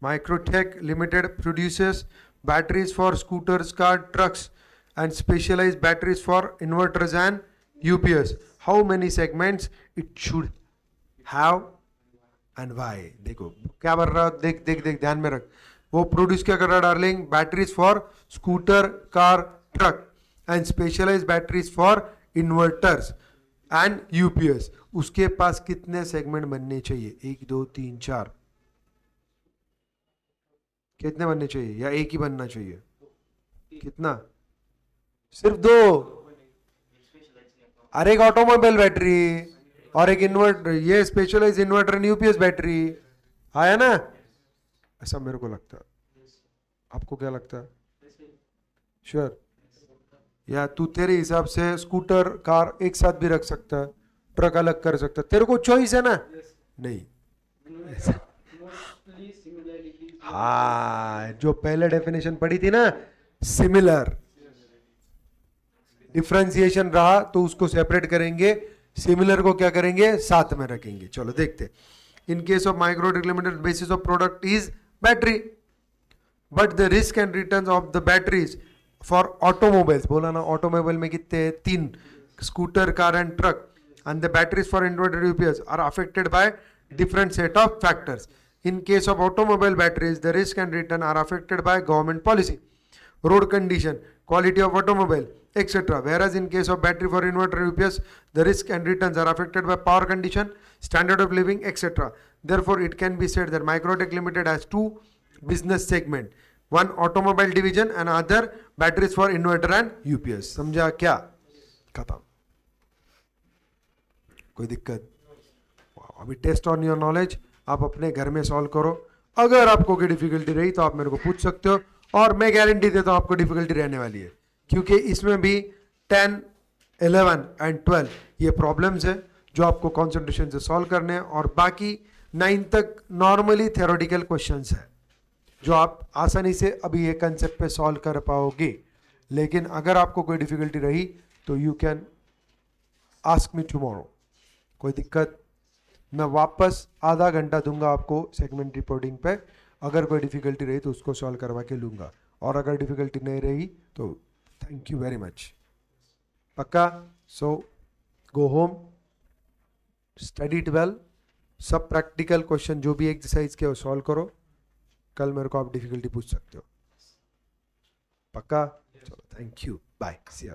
Microtek limited produces batteries for scooters, car, trucks and specialised batteries for inverters and UPS. How many segments it should have and why. देखो क्या बन रहा है, देख देख देख, ध्यान में रख। वो प्रोड्यूस क्या कर रहा है darling, batteries for scooter, car, truck and specialised batteries for inverters and UPS. उसके पास कितने सेगमेंट बनने चाहिए, 1 2 3 4, कितने बनने चाहिए, या एक ही बनना चाहिए, कितना, सिर्फ 2। अरे एक ऑटोमोबाइल बैटरी और एक इन्वर्टर, ये specialise inverter and UPS battery आया ना, ऐसा मेरे को लगता है। आपको क्या लगता है, श्योर? या तू तेरे हिसाब से स्कूटर, कार एक साथ भी रख सकता है, ट्रक अलग कर सकता है, तेरे को चॉइस है ना? नहीं। Mostly similarity. हाँ, जो पहले डेफिनेशन पढ़ी थी ना, सिमिलर, डिफरेंशिएशन रहा तो उसको सेपरेट करेंगे, सिमिलर को क्या करेंगे, साथ में रखेंगे। चलो देखते। In case of Microtek limited basis of product is battery, but the risk and return of the batteries for automobiles, बोला ना ऑटोमोबाइल में कितने, 3, scooter, car and truck, and the batteries for inverter UPS are affected by different set of factors. In case of automobile batteries, the risk and return are affected by government policy, road condition, quality of automobile, etc. Whereas in case of battery for inverter UPS, the risk and returns are affected by power condition, standard of living, etc. Therefore, it can be said that Microtech Limited has 2 business segment, one automobile division and other batteries for inverter and UPS. समझा क्या? खत्म। कोई दिक्कत? अभी test on your knowledge आप अपने घर में सॉल्व करो। अगर आपको कोई डिफिकल्टी रही तो आप मेरे को पूछ सकते हो, और मैं गारंटी देता हूं आपको डिफिकल्टी रहने वाली है, क्योंकि इसमें भी 10, 11 एंड 12 ये प्रॉब्लम्स है जो आपको कंसंट्रेशन से सॉल्व करने हैं, और बाकी 9 तक नॉर्मली थ्योरेटिकल क्वेश्चंस है जो आप आसानी से अभी ये कंसेप्ट पे सॉल्व कर पाओगे। लेकिन अगर आपको कोई डिफिकल्टी रही तो you can ask me tomorrow, कोई दिक्कत। मैं वापस आधा घंटा दूंगा आपको सेगमेंट रिपोर्टिंग पे, अगर कोई डिफिकल्टी रही तो उसको सॉल्व करवा के लूंगा, और अगर डिफिकल्टी नहीं रही तो थैंक यू वेरी मच, पक्का। So go home, study it well, सब प्रैक्टिकल क्वेश्चन जो भी एक्सरसाइज के वो सॉल्व करो, कल मेरे को आप डिफिकल्टी पूछ सकते हो, पक्का। चलो thank you, bye, see you.